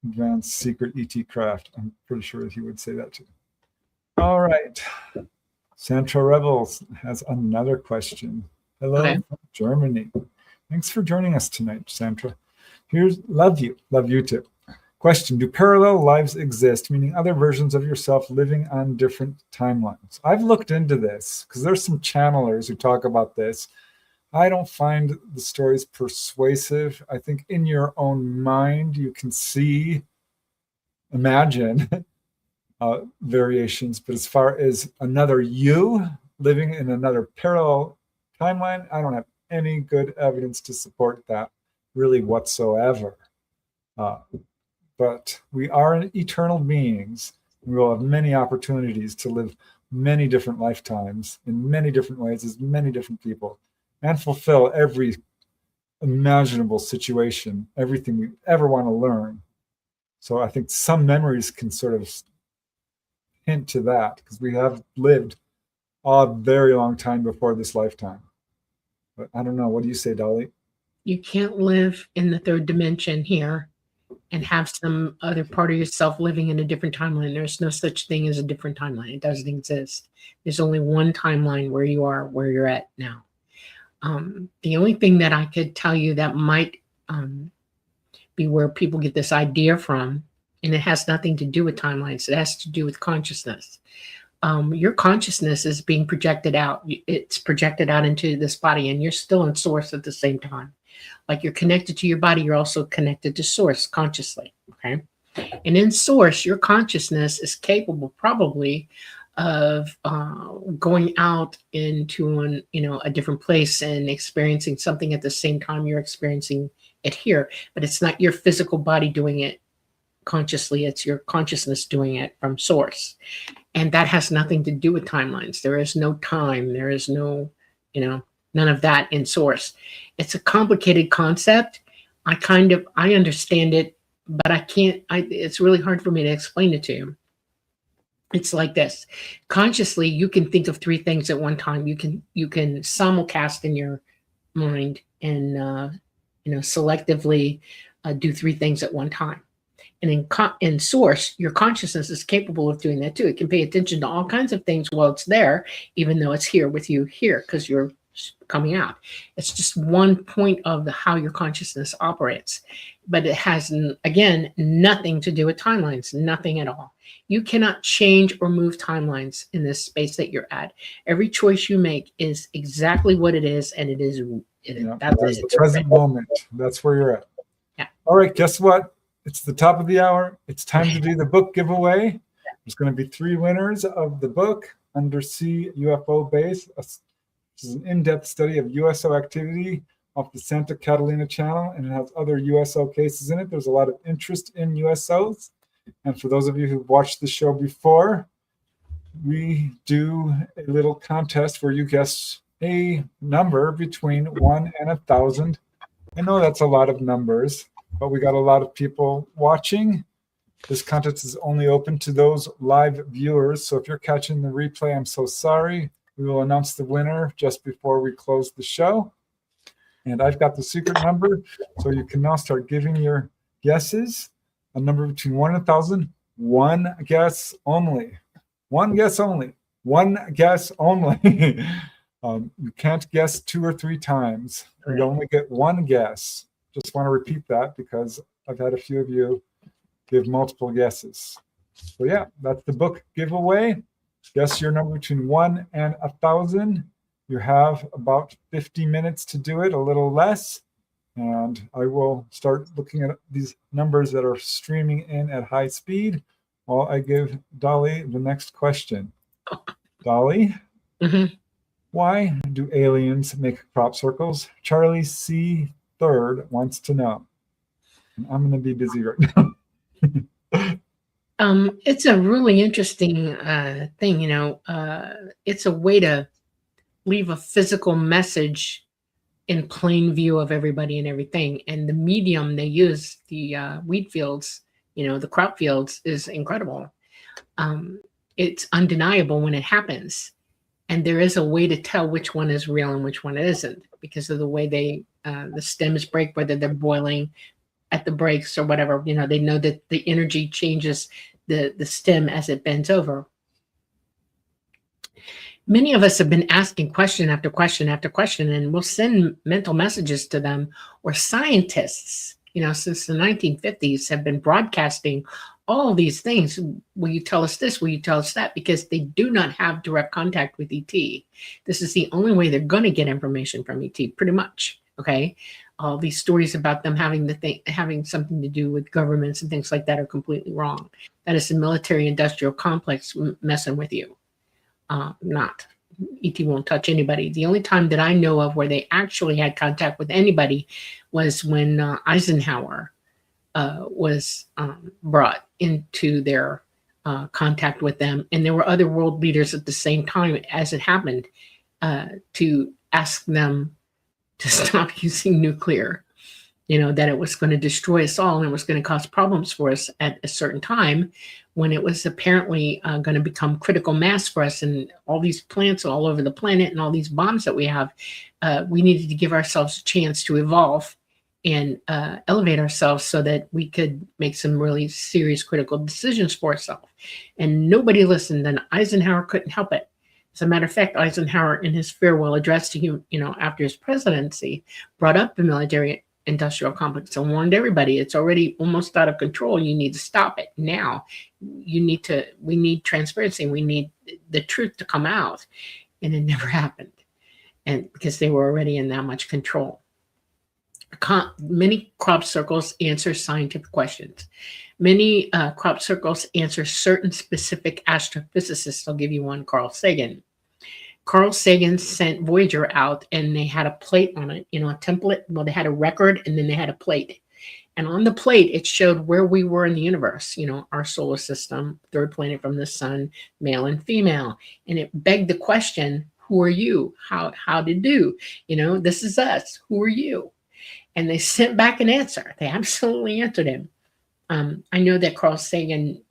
advanced secret ET craft. I'm pretty sure he would say that too. All right. Santra Rebels has another question. Hello from Germany. Thanks for joining us tonight, Santra. Love you too. Question: do parallel lives exist, meaning other versions of yourself living on different timelines? I've looked into this because there's some channelers who talk about this. I don't find the stories persuasive. I think in your own mind you can imagine variations, but as far as another you living in another parallel timeline, I don't have any good evidence to support that really whatsoever. But we are eternal beings. We will have many opportunities to live many different lifetimes in many different ways as many different people and fulfill every imaginable situation, everything we ever want to learn. So I think some memories can sort of hint to that because we have lived a very long time before this lifetime. But I don't know. What do you say, Dolly? You can't live in the third dimension here and have some other part of yourself living in a different timeline. There's no such thing as a different timeline. It doesn't exist. There's only one timeline where you are, where you're at now. The only thing that I could tell you that might be where people get this idea from, and it has nothing to do with timelines. It has to do with consciousness. Your consciousness is being projected out. It's projected out into this body, and you're still in source at the same time. Like you're connected to your body, you're also connected to source consciously. Okay. And in source, your consciousness is capable probably of going out into a different place and experiencing something at the same time you're experiencing it here. But it's not your physical body doing it consciously, it's your consciousness doing it from source. And that has nothing to do with timelines. There is no time. There is no, none of that in source. It's a complicated concept. I understand it, but it's really hard for me to explain it to you. It's like this. Consciously, you can think of three things at one time. You can simulcast in your mind and, selectively do three things at one time. And in source, your consciousness is capable of doing that too. It can pay attention to all kinds of things while it's there, even though it's here with you here because you're coming out. It's just one point of how your consciousness operates. But it has, again, nothing to do with timelines, nothing at all. You cannot change or move timelines in this space that you're at. Every choice you make is exactly what it is, and it is. That's the present moment. That's where you're at. Yeah. All right, guess what? It's the top of the hour. It's time to do the book giveaway. There's going to be 3 winners of the book, Undersea UFO Base, which is an in-depth study of USO activity off the Santa Catalina Channel, and it has other USO cases in it. There's a lot of interest in USOs. And for those of you who've watched the show before, we do a little contest where you guess a number between 1 and 1,000. I know that's a lot of numbers, but we got a lot of people watching. This contest is only open to those live viewers. So if you're catching the replay, I'm so sorry. We will announce the winner just before we close the show. And I've got the secret number, so you can now start giving your guesses. A number between 1 and 1,000. One guess only. One guess only. One guess only. You can't guess 2 or 3 times. You only get one guess. Just want to repeat that because I've had a few of you give multiple guesses. So yeah, that's the book giveaway. Guess your number between 1 and 1,000. You have about 50 minutes to do it, a little less. And I will start looking at these numbers that are streaming in at high speed while I give Dolly the next question. Dolly, why do aliens make crop circles? Charlie C. Third wants to know. And I'm going to be busy right now. It's a really interesting thing. It's a way to leave a physical message in plain view of everybody and everything. And the medium they use, the wheat fields, the crop fields, is incredible. It's undeniable when it happens. And there is a way to tell which one is real and which one isn't because of the way the stems break, whether they're boiling at the breaks or whatever. They know that the energy changes the stem as it bends over. Many of us have been asking question after question after question, and we'll send mental messages to them, or scientists, since the 1950s have been broadcasting all of these things. Will you tell us this? Will you tell us that? Because they do not have direct contact with ET. This is the only way they're going to get information from ET, pretty much. Okay. All these stories about them having something to do with governments and things like that are completely wrong. That is the military industrial complex messing with you. Not. ET won't touch anybody. The only time that I know of where they actually had contact with anybody was when Eisenhower was brought into their contact with them. And there were other world leaders at the same time as it happened to ask them to stop using nuclear, that it was going to destroy us all and it was going to cause problems for us at a certain time when it was apparently going to become critical mass for us, and all these plants all over the planet and all these bombs that we have. We needed to give ourselves a chance to evolve and elevate ourselves so that we could make some really serious critical decisions for ourselves. And nobody listened, and Eisenhower couldn't help it. As a matter of fact, Eisenhower, in his farewell address to him, after his presidency, brought up the military industrial complex and warned everybody, it's already almost out of control. You need to stop it now. We need transparency. We need the truth to come out. And it never happened. And because they were already in that much control. Many crop circles answer scientific questions. Many crop circles answer certain specific astrophysicists. I'll give you one, Carl Sagan. Carl Sagan sent Voyager out, and they had a plate on it, a template. Well, they had a record, and then they had a plate. And on the plate, it showed where we were in the universe, our solar system, third planet from the sun, male and female. And it begged the question, who are you? How to do? This is us. Who are you? And they sent back an answer. They absolutely answered him. I know that Carl Sagan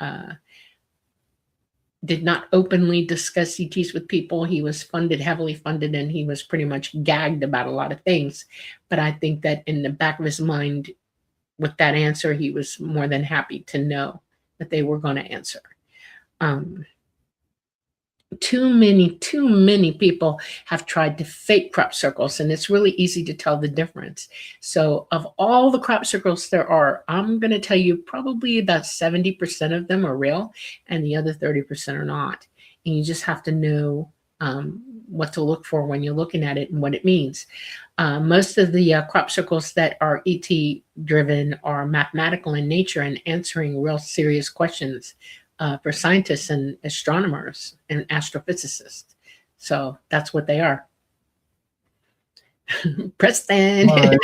did not openly discuss ETs with people. He was heavily funded, and he was pretty much gagged about a lot of things. But I think that in the back of his mind, with that answer, he was more than happy to know that they were going to answer. Too many people have tried to fake crop circles, and it's really easy to tell the difference. So of all the crop circles there are, I'm going to tell you probably about 70% of them are real, and the other 30% are not. And you just have to know what to look for when you're looking at it and what it means. Most of the crop circles that are ET driven are mathematical in nature and answering real serious questions for scientists and astronomers and astrophysicists. So that's what they are. Preston, right.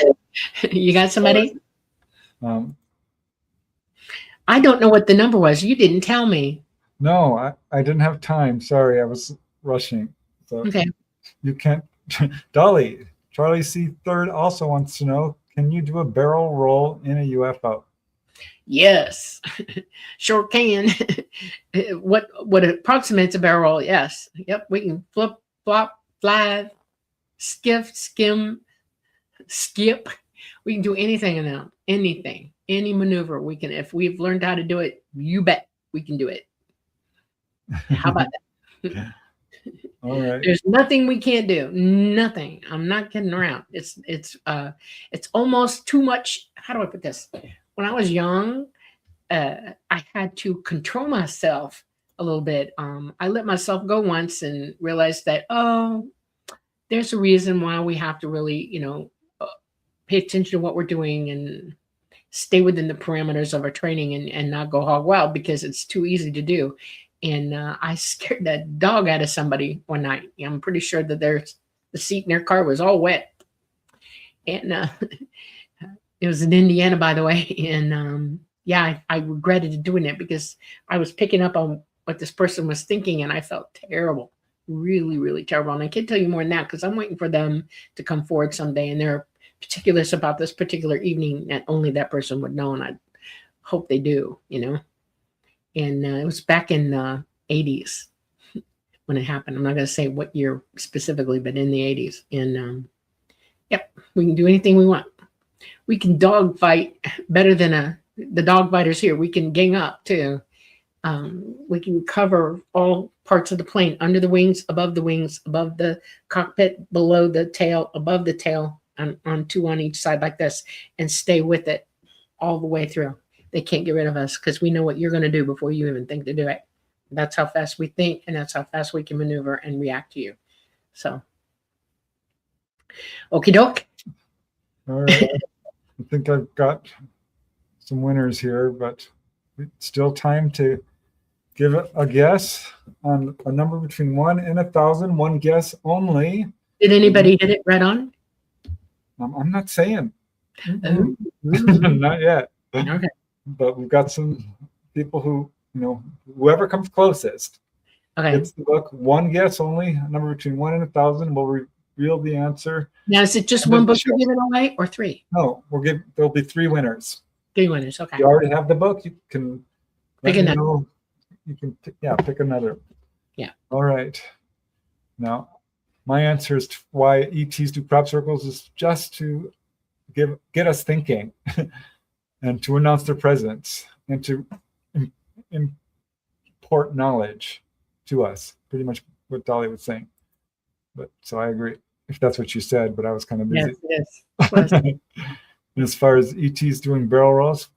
You got somebody? I don't know what the number was. You didn't tell me. No, I didn't have time. Sorry, I was rushing. So okay. You can't. Dolly, Charlie C. Third also wants to know, can you do a barrel roll in a UFO? Yes, sure can. What approximates a barrel roll? Yes. Yep. We can flip, flop, fly, skim, skip. We can do anything in them. Anything, any maneuver we can. If we've learned how to do it, you bet we can do it. How about that? All right. There's nothing we can't do. Nothing. I'm not kidding around. It's almost too much. How do I put this? When I was young, I had to control myself a little bit. I let myself go once and realized that, there's a reason why we have to really, pay attention to what we're doing and stay within the parameters of our training and not go hog wild, because it's too easy to do. And I scared the dog out of somebody one night. I'm pretty sure that the seat in their car was all wet. And it was in Indiana, by the way. And I regretted doing it because I was picking up on what this person was thinking, and I felt terrible, really, really terrible. And I can't tell you more than that because I'm waiting for them to come forward someday, and there are particulars about this particular evening that only that person would know, and I hope they do, And it was back in the 80s when it happened. I'm not going to say what year specifically, but in the 80s. And we can do anything we want. We can dog fight better than the dog fighters here. We can gang up too. We can cover all parts of the plane, under the wings, above the cockpit, below the tail, above the tail, on two on each side like this, and stay with it all the way through. They can't get rid of us because we know what you're going to do before you even think to do it. That's how fast we think, and that's how fast we can maneuver and react to you. So, okie doke. All right. I think I've got some winners here, but it's still time to give a guess on a number between 1 and 1,000. One guess only. Did anybody hit it right on? I'm not saying. Ooh. Not yet. Okay. But we've got some people who, whoever comes closest Okay. gets the book. One guess only, a number between 1 and 1,000. We'll reveal the answer. Now, is it just one book you're giving away or three? No, there'll be 3 winners. 3 winners. Okay. You already have the book. You can pick another. You can pick another. Yeah. All right. Now, my answer is why ETs do crop circles is just to get us thinking and to announce their presence and to import knowledge to us. Pretty much what Dolly was saying. But so I agree if that's what you said, but I was kind of busy. Yes, it is. And as far as ETs doing barrel rolls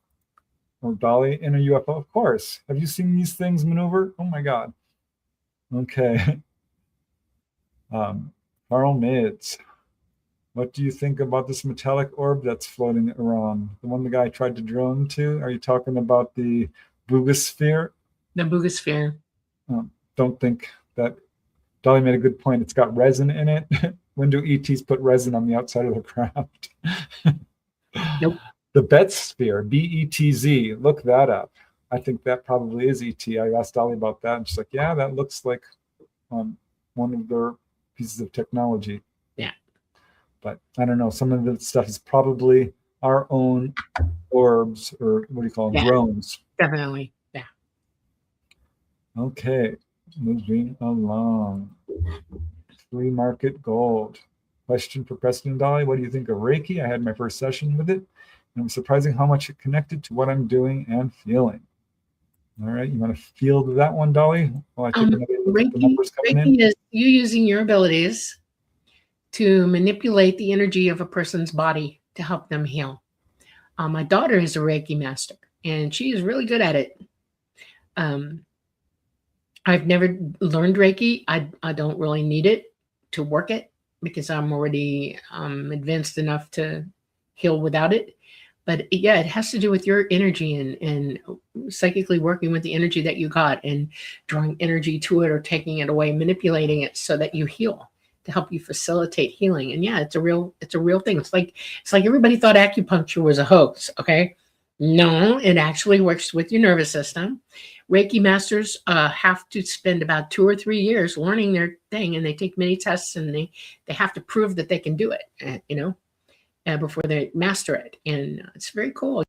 or Dolly in a UFO, of course. Have you seen these things maneuver? Oh my God. Okay. Carl Mids, what do you think about this metallic orb that's floating around? The one the guy tried to drill into? Are you talking about the boogosphere? The boogosphere. Don't think that. Dolly made a good point. It's got resin in it. When do ETs put resin on the outside of the craft? Nope. The Betz sphere, BETZ. Look that up. I think that probably is ET. I asked Dolly about that, and she's like, "Yeah, that looks like one of their pieces of technology." Yeah. But I don't know. Some of the stuff is probably our own orbs, or what do you call them? Yeah. Drones. Definitely. Yeah. Okay. Moving along. Flea market gold. Question for Preston and Dolly. What do you think of Reiki? I had my first session with it, and it was surprising how much it connected to what I'm doing and feeling. All right. You want to field that one, Dolly? While I take another look at the numbers coming in. Reiki is you using your abilities to manipulate the energy of a person's body to help them heal. My daughter is a Reiki master, and she is really good at it. I've never learned Reiki. I don't really need it to work it because I'm already advanced enough to heal without it. But yeah, it has to do with your energy and psychically working with the energy that you got and drawing energy to it or taking it away, manipulating it so that you heal, to help you facilitate healing. And yeah, it's a real thing. It's like everybody thought acupuncture was a hoax. Okay. No, it actually works with your nervous system. Reiki masters have to spend about 2 or 3 years learning their thing, and they take many tests, and they have to prove that they can do it, before they master it. And it's very cool.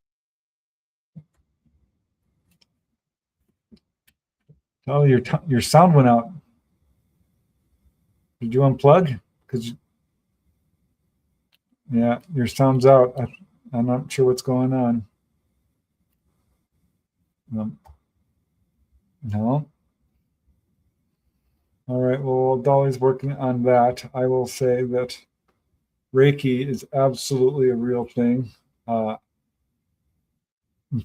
Oh, your sound went out. Did you unplug? Because yeah, your sound's out. I'm not sure what's going on. No. All right. Well, while Dolly's working on that, I will say that Reiki is absolutely a real thing. In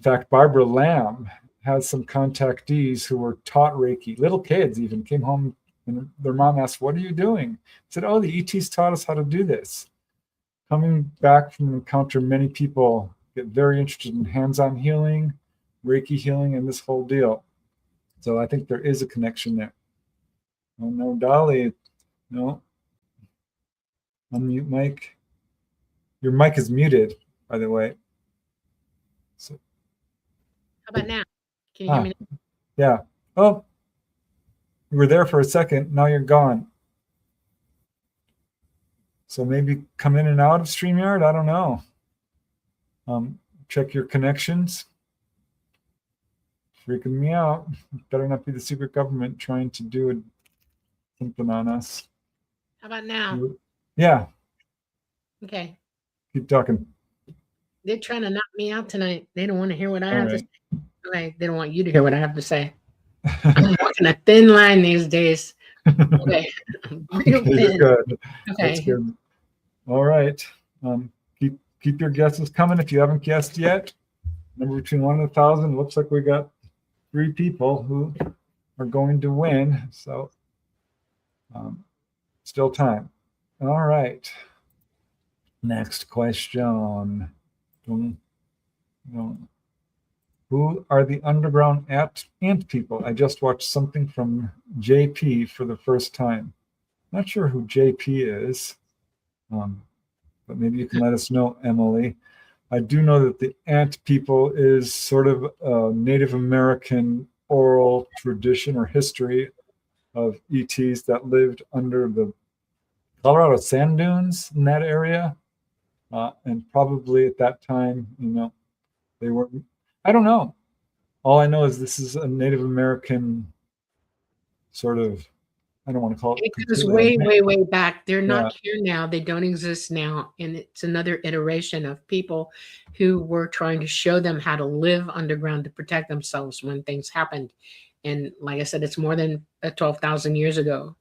fact, Barbara Lamb has some contactees who were taught Reiki. Little kids even came home, and their mom asked, "What are you doing?" I said, "Oh, the ETs taught us how to do this." Coming back from an encounter, many people get very interested in hands-on healing, Reiki healing, and this whole deal. So I think there is a connection there. Oh no, Dolly, no. Unmute mic. Your mic is muted, by the way. So, how about now? Can you hear me now? Yeah. Oh, you were there for a second. Now you're gone. So maybe come in and out of StreamYard. I don't know. Check your connections. Freaking me out. Better not be the secret government trying to do something on us. How about now? Yeah. Okay. Keep talking. They're trying to knock me out tonight. They don't want to hear what I have to say. Okay. They don't want you to hear what I have to say. I'm walking a thin line these days. Okay. Real thin. Good. Okay. That's good. All right. Keep your guesses coming if you haven't guessed yet. Number between 1 and 1,000. Looks like we got 3 people who are going to win. So still time. All right. Next question. Who are the underground ant people? I just watched something from JP for the first time. Not sure who JP is, but maybe you can let us know, Emily. I do know that the ant people is sort of a Native American oral tradition or history of ETs that lived under the Colorado sand dunes in that area. And probably at that time, they were, I don't know. All I know is this is a Native American sort of, I don't want to call it It goes completely. way back. They're Yeah. not here now. They don't exist now. And it's another iteration of people who were trying to show them how to live underground to protect themselves when things happened. And like I said, it's more than 12,000 years ago.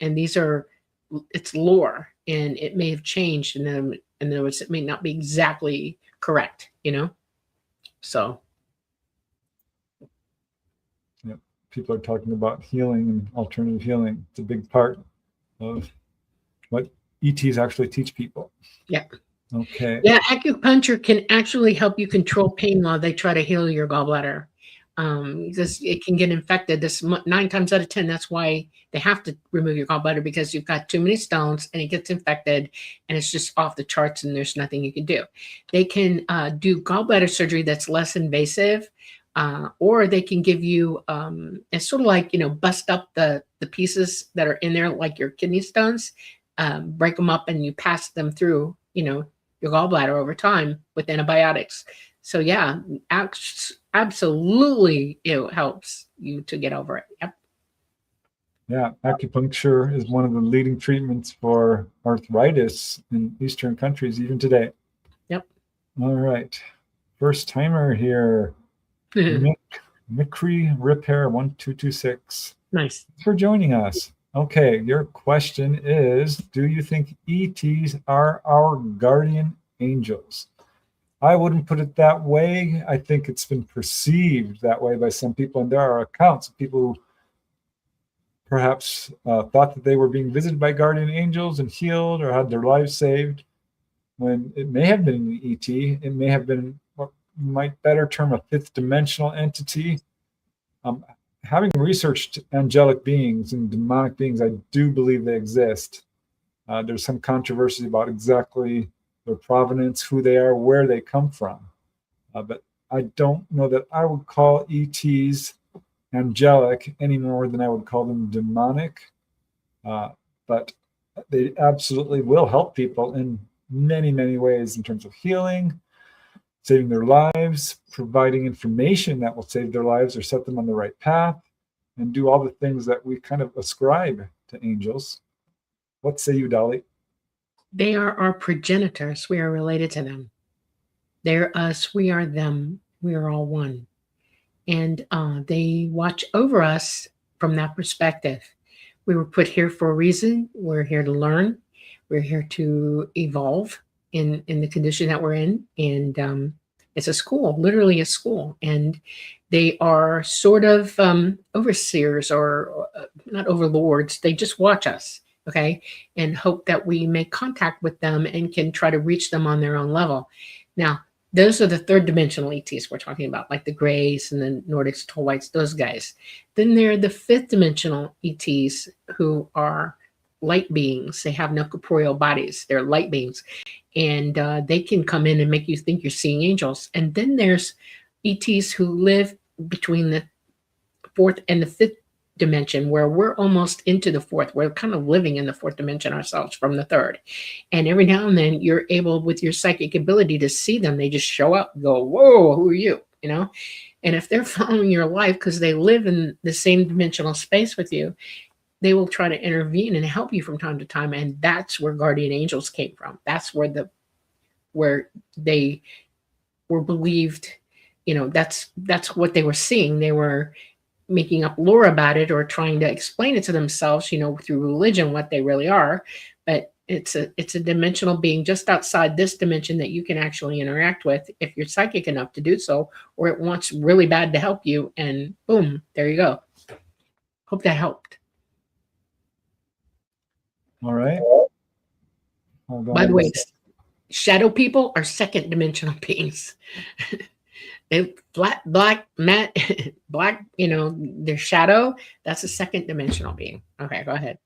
And it's lore, and it may have changed. And then, in other words, it may not be exactly correct, So. People are talking about healing and alternative healing. It's a big part of what ETs actually teach people. Yeah. Okay. Yeah, acupuncture can actually help you control pain while they try to heal your gallbladder. Because it can get infected. 9 times out of 10, that's why they have to remove your gallbladder, because you've got too many stones and it gets infected and it's just off the charts and there's nothing you can do. They can do gallbladder surgery that's less invasive, or they can give you, it's sort of like, bust up the pieces that are in there, like your kidney stones, break them up and you pass them through, your gallbladder over time with antibiotics. So yeah, absolutely, it helps you to get over it. Yep. Yeah, acupuncture is one of the leading treatments for arthritis in Eastern countries, even today. Yep. All right. First timer here. Micry Repair 1226. Nice. Thanks for joining us. Okay, your question is, do you think ETs are our guardian angels? I wouldn't put it that way. I think it's been perceived that way by some people, and there are accounts of people who perhaps thought that they were being visited by guardian angels and healed or had their lives saved, when it may have been an ET. It may have been what you might better term a fifth dimensional entity. Having researched angelic beings and demonic beings, I do believe they exist. There's some controversy about exactly their provenance, who they are, where they come from. But I don't know that I would call ETs angelic any more than I would call them demonic. But they absolutely will help people in many, many ways in terms of healing, saving their lives, providing information that will save their lives or set them on the right path, and do all the things that we kind of ascribe to angels. What say you, Dolly? They are our progenitors. We are related to them. They're us. We are them. We are all one. And they watch over us from that perspective. We were put here for a reason. We're here to learn. We're here to evolve in the condition that we're in. And it's a school, literally a school. And they are sort of overseers, or not overlords. They just watch us, okay, and hope that we make contact with them and can try to reach them on their own level. Now, those are the third dimensional ETs we're talking about, like the Greys and the Nordics, Tall Whites, those guys. Then there are the fifth dimensional ETs, who are light beings. They have no corporeal bodies. They're light beings. And they can come in and make you think you're seeing angels. And then there's ETs who live between the fourth and the fifth dimension, where we're almost into the fourth. We're kind of living in the fourth dimension ourselves from the third. And every now and then you're able, with your psychic ability, to see them. They just show up and go, whoa, who are you? And if they're following your life because they live in the same dimensional space with you, they will try to intervene and help you from time to time. And that's where guardian angels came from. That's where they were believed, that's what they were seeing. They were making up lore about it or trying to explain it to themselves, through religion, what they really are. But it's a dimensional being just outside this dimension that you can actually interact with if you're psychic enough to do so, or it wants really bad to help you, and boom, there you go. Hope that helped. All right. Hold on. By the way, shadow people are second dimensional beings. Black, matte, black, their shadow, that's a second dimensional being. Okay, go ahead.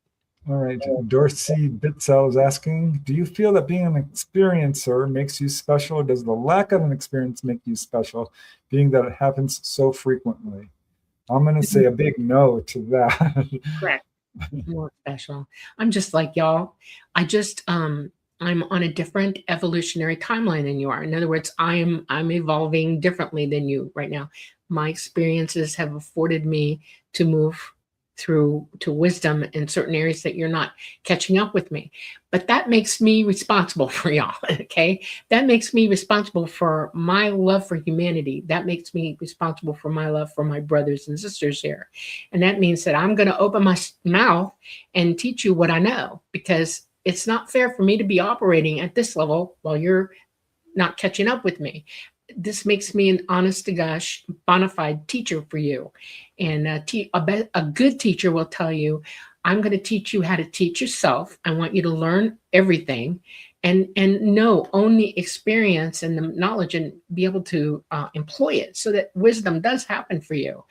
All right. Dorsey Bitzel is asking, do you feel that being an experiencer makes you special, or does the lack of an experience make you special, being that it happens so frequently? I'm going to say a big no to that. Correct. More special. I'm just like y'all. I'm on a different evolutionary timeline than you are. In other words, I'm evolving differently than you right now. My experiences have afforded me to move through to wisdom in certain areas that you're not catching up with me. But that makes me responsible for y'all. Okay. That makes me responsible for my love for humanity. That makes me responsible for my love for my brothers and sisters here. And that means that I'm going to open my mouth and teach you what I know, because it's not fair for me to be operating at this level while you're not catching up with me. This makes me an honest to gosh bona fide teacher for you. And a good teacher will tell you, I'm going to teach you how to teach yourself. I want you to learn everything and own the experience and the knowledge and be able to employ it so that wisdom does happen for you.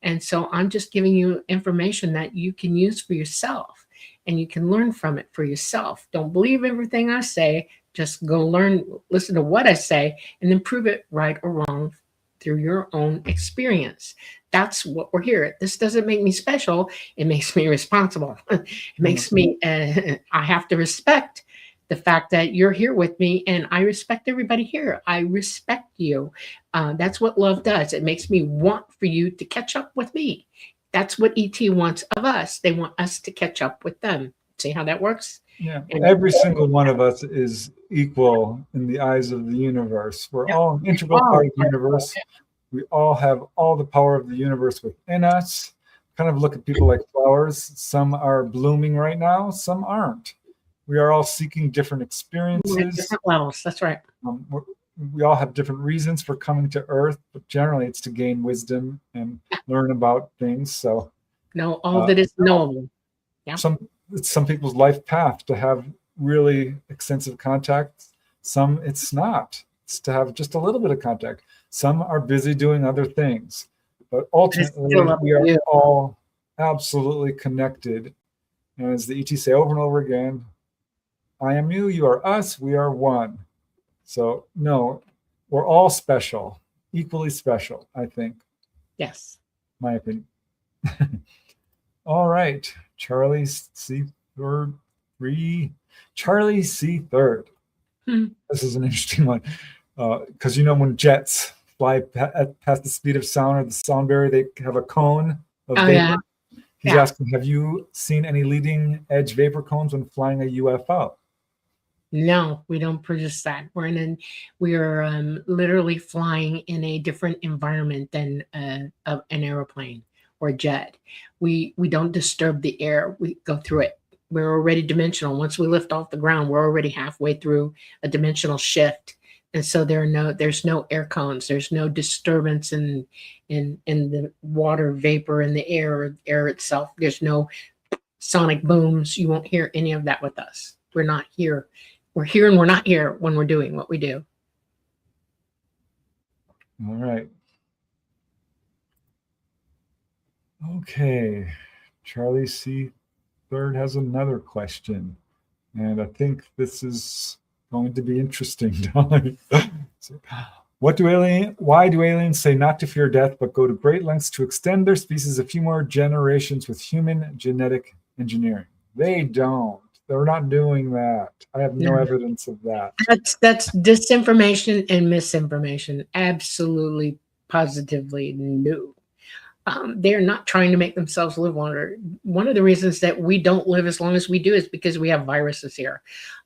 And so I'm just giving you information that you can use for yourself and you can learn from it for yourself. Don't believe everything I say. Just go learn, listen to what I say, and then prove it right or wrong through your own experience. That's what we're here. This doesn't make me special. It makes me responsible. It makes me, I have to respect the fact that you're here with me, and I respect everybody here. I respect you. That's what love does. It makes me want for you to catch up with me. That's what ET wants of us. They want us to catch up with them. See how that works? Yeah, every single one of us is equal in the eyes of the universe. We're all an integral part of the universe. We all have all the power of the universe within us. Kind of look at people like flowers. Some are blooming right now, some aren't. We are all seeking different experiences. Different levels, that's right. We all have different reasons for coming to Earth, but generally it's to gain wisdom and learn about things. So, no, all that is knowable. Yeah. It's some people's life path to have really extensive contact. Some it's not. It's to have just a little bit of contact. Some are busy doing other things. But ultimately, we are all absolutely connected. And as the ET say over and over again, I am you, you are us, we are one. So no, we're all special, equally special, I think. Yes. My opinion. All right. Charlie C. Third. Charlie C. Third. This is an interesting one. Because when jets fly past the speed of sound or the sound barrier, they have a cone of vapor. Yeah. He's asking, have you seen any leading edge vapor cones when flying a UFO? No, we don't produce that. We are literally flying in a different environment than an airplane or a jet. We don't disturb the air. We go through it. We're already dimensional. Once we lift off the ground, we're already halfway through a dimensional shift. And so there's no air cones. There's no disturbance in the water vapor in the air itself. There's no sonic booms. You won't hear any of that with us. We're not here. We're here and we're not here when we're doing what we do. All right. Okay. Charlie C. Third has another question. And I think this is going to be interesting, Dolly. Why do aliens say not to fear death, but go to great lengths to extend their species a few more generations with human genetic engineering? They don't. They're not doing that. I have no evidence of that. That's disinformation and misinformation. Absolutely, positively no. They're not trying to make themselves live longer. One of the reasons that we don't live as long as we do is because we have viruses here.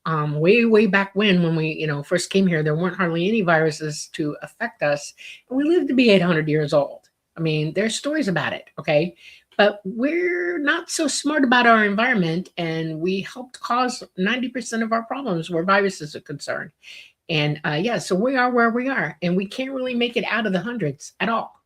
Way back when we first came here, there weren't hardly any viruses to affect us, and we lived to be 800 years old. I mean, there's stories about it, okay? But we're not so smart about our environment, and we helped cause 90% of our problems where viruses are concerned. And so we are where we are, and we can't really make it out of the hundreds at all.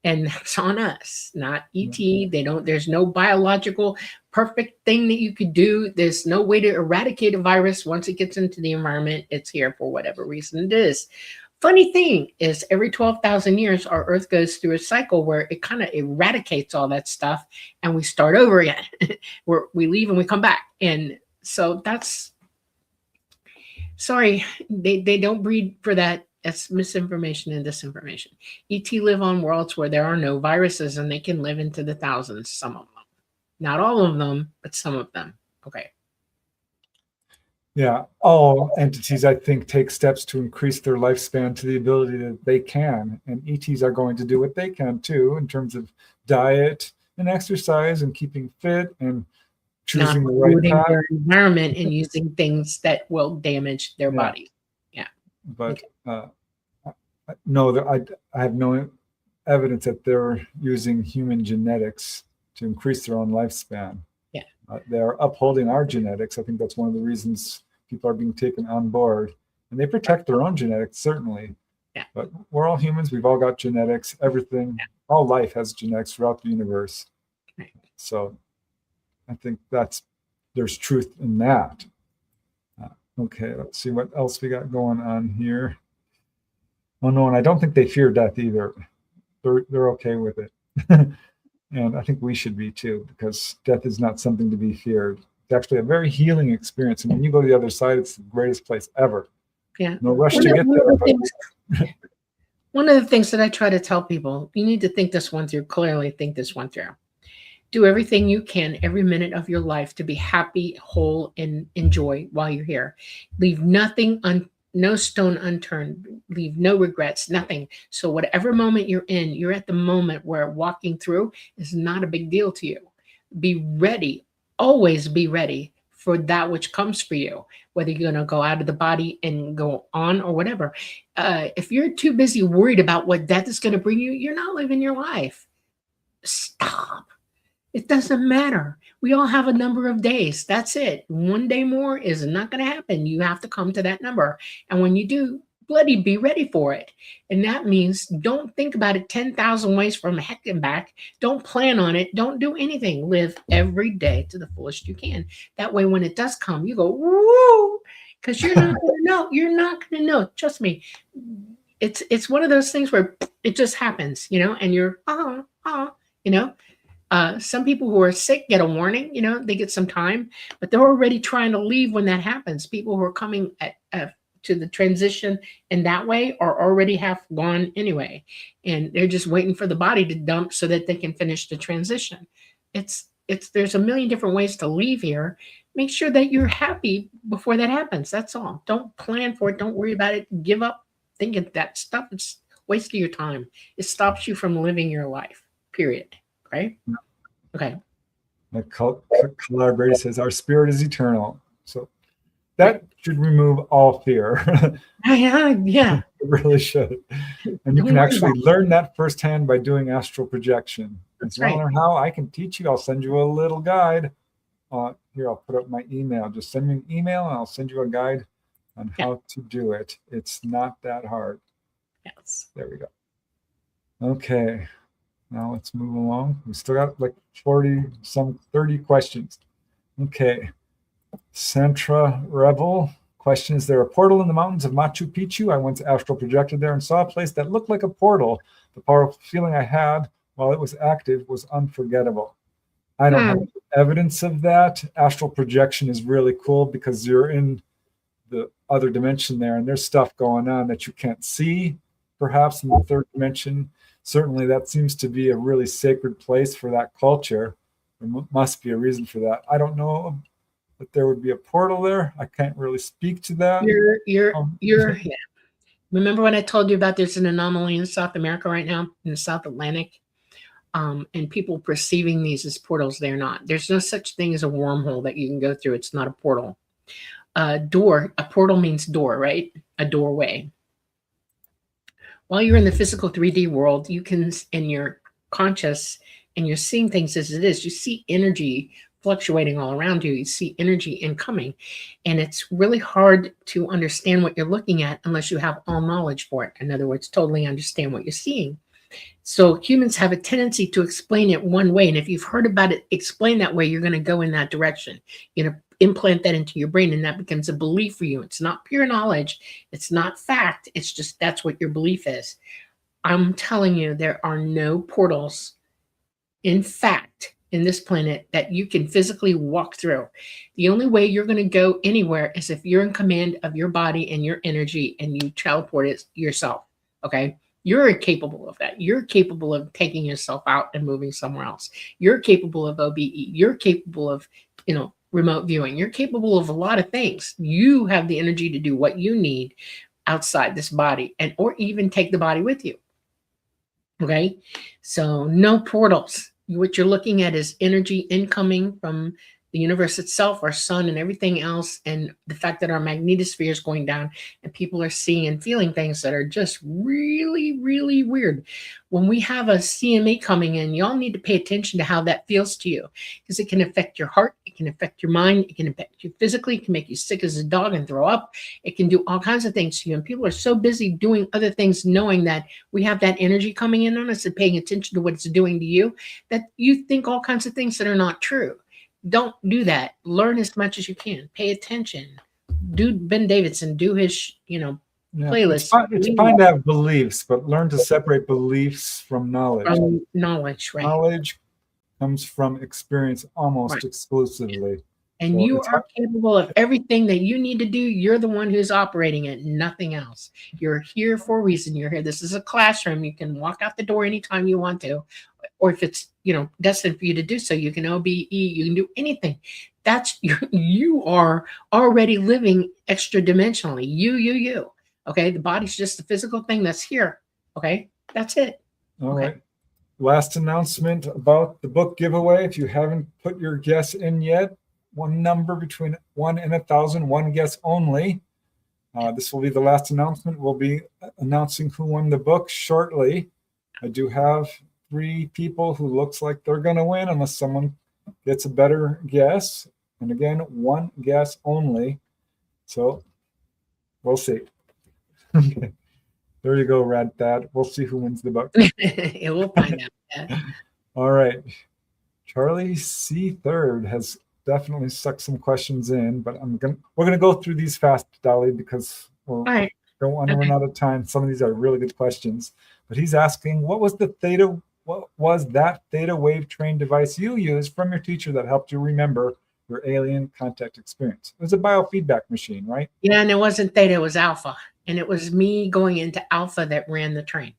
And that's on us, not ET. There's no biological perfect thing that you could do. There's no way to eradicate a virus. Once it gets into the environment, it's here for whatever reason it is. funny thing is every 12,000 years, our Earth goes through a cycle where it kind of eradicates all that stuff and we start over again. We leave and we come back. And so that's, sorry, they don't breed for that. That's misinformation and disinformation. ET live on worlds where there are no viruses and they can live into the thousands, some of them. Not all of them, but some of them. Okay. Yeah, all entities, I think, take steps to increase their lifespan to the ability that they can. And ETs are going to do what they can too, in terms of diet and exercise and keeping fit and choosing the right path. Their environment and using things that will damage their body. Yeah. But no, I have no evidence that they're using human genetics to increase their own lifespan. Yeah. They're upholding our genetics. I think that's one of the reasons people are being taken on board. And they protect their own genetics, certainly. Yeah. But we're all humans. We've all got genetics. Everything, all life has genetics throughout the universe. Right. So I think there's truth in that. Okay, let's see what else we got going on here. Oh no, and I don't think they fear death either. They're okay with it. And I think we should be too, because death is not something to be feared. It's actually a very healing experience. And when you go to the other side, it's the greatest place ever. Yeah. No rush to get there. One of the things that I try to tell people, you need to think this one through, clearly think this one through. Do everything you can every minute of your life to be happy, whole, and enjoy while you're here. Leave nothing no stone unturned, leave no regrets, nothing. So whatever moment you're in, you're at the moment where walking through is not a big deal to you. Be ready, always be ready for that which comes for you, whether you're going to go out of the body and go on or whatever. If you're too busy worried about what death is going to bring you, you're not living your life. Stop. It doesn't matter. We all have a number of days. That's it. One day more is not going to happen. You have to come to that number. And when you do, bloody be ready for it. And that means don't think about it 10,000 ways from heck and back. Don't plan on it. Don't do anything. Live every day to the fullest you can. That way, when it does come, you go, woo, because you're not going to know. You're not going to know. Trust me. It's one of those things where it just happens, and you're, some people who are sick get a warning, they get some time, but they're already trying to leave when that happens. People who are coming to the transition in that way are already half gone anyway. And they're just waiting for the body to dump so that they can finish the transition. There's a million different ways to leave here. Make sure that you're happy before that happens. That's all. Don't plan for it. Don't worry about it. Give up thinking that stuff. It's wasting your time. It stops you from living your life, period. Right? Okay. The collaborator says our spirit is eternal. So that should remove all fear. Yeah. It really should. And you can actually learn that firsthand by doing astral projection. If you want to learn how, I can teach you. I'll send you a little guide. Here, I'll put up my email. Just send me an email and I'll send you a guide on how to do it. It's not that hard. Yes. There we go. Okay. Now let's move along. We still got like 30 questions. Okay. Santra Rebel. Question, is there a portal in the mountains of Machu Picchu? I once astral projected there and saw a place that looked like a portal. The powerful feeling I had while it was active was unforgettable. I don't have evidence of that. Astral projection is really cool because you're in the other dimension there and there's stuff going on that you can't see, perhaps in the third dimension. Certainly that seems to be a really sacred place for that culture. There must be a reason for that. I don't know that there would be a portal there. I can't really speak to that. Remember when I told you about there's an anomaly in South America right now, in the South Atlantic? And people perceiving these as portals, they're not. There's no such thing as a wormhole that you can go through. It's not a portal. A portal means door, right? A doorway. While you're in the physical 3D world, you can, in your conscious, and you're seeing things as it is. You see energy fluctuating all around you. You see energy incoming. And it's really hard to understand what you're looking at unless you have all knowledge for it. In other words, totally understand what you're seeing. So humans have a tendency to explain it one way. And if you've heard about it explained that way, you're going to go in that direction. You're going to implant that into your brain, and that becomes a belief for you. It's not pure knowledge. It's not fact. It's just that's what your belief is. I'm telling you, there are no portals, in fact, in this planet that you can physically walk through. The only way you're going to go anywhere is if you're in command of your body and your energy and you teleport it yourself. Okay. You're capable of that. You're capable of taking yourself out and moving somewhere else. You're capable of OBE. You're capable of, remote viewing. You're capable of a lot of things. You have the energy to do what you need outside this body, and or even take the body with you. Okay. So no portals. What you're looking at is energy incoming from the universe itself, our sun and everything else, and the fact that our magnetosphere is going down and people are seeing and feeling things that are just really, really weird. When we have a CME coming in, y'all need to pay attention to how that feels to you, because it can affect your heart, it can affect your mind, it can affect you physically, it can make you sick as a dog and throw up. It can do all kinds of things to you. And people are so busy doing other things, knowing that we have that energy coming in on us and paying attention to what it's doing to you, that you think all kinds of things that are not true. Don't do that. Learn as much as you can. Pay attention. Do Ben Davidson, do his, playlist. It's fine to have beliefs, but learn to separate beliefs from knowledge. From knowledge, right? Knowledge comes from experience almost exclusively. And so you are capable of everything that you need to do. You're the one who's operating it, nothing else. You're here for a reason. You're here. This is a classroom. You can walk out the door anytime you want to. Or if it's, destined for you to do so, you can OBE, you can do anything. That's you are already living extra dimensionally. You. Okay. The body's just a physical thing that's here. Okay. That's it. All right. Last announcement about the book giveaway. If you haven't put your guess in yet, one number between 1 and 1,000, one guess only. This will be the last announcement. We'll be announcing who won the book shortly. I do have 3 people who looks like they're going to win unless someone gets a better guess. And again, one guess only. So we'll see. Okay. There you go, Rad Thad. We'll see who wins the book. Yeah, we'll find out. Yeah. All right. Charlie C. Third has definitely sucked some questions in, but we're gonna go through these fast, Dolly, because we don't want to run out of time. Some of these are really good questions. But he's asking, what was that theta wave train device you used from your teacher that helped you remember your alien contact experience? It was a biofeedback machine, right? Yeah, and it wasn't theta, it was alpha. And it was me going into alpha that ran the train.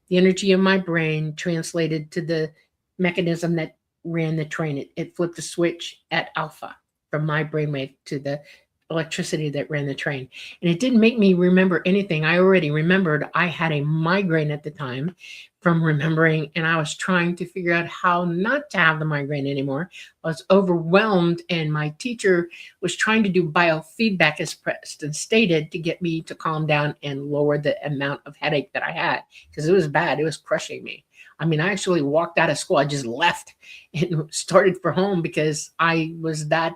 The energy of my brain translated to the mechanism that ran the train. It flipped the switch at alpha from my brainwave to the electricity that ran the train. And it didn't make me remember anything. I already remembered. I had a migraine at the time from remembering, and I was trying to figure out how not to have the migraine anymore. I was overwhelmed, and my teacher was trying to do biofeedback, as Preston stated, to get me to calm down and lower the amount of headache that I had, because it was bad. It was crushing me. I mean, I actually walked out of school. I just left and started for home because I was that,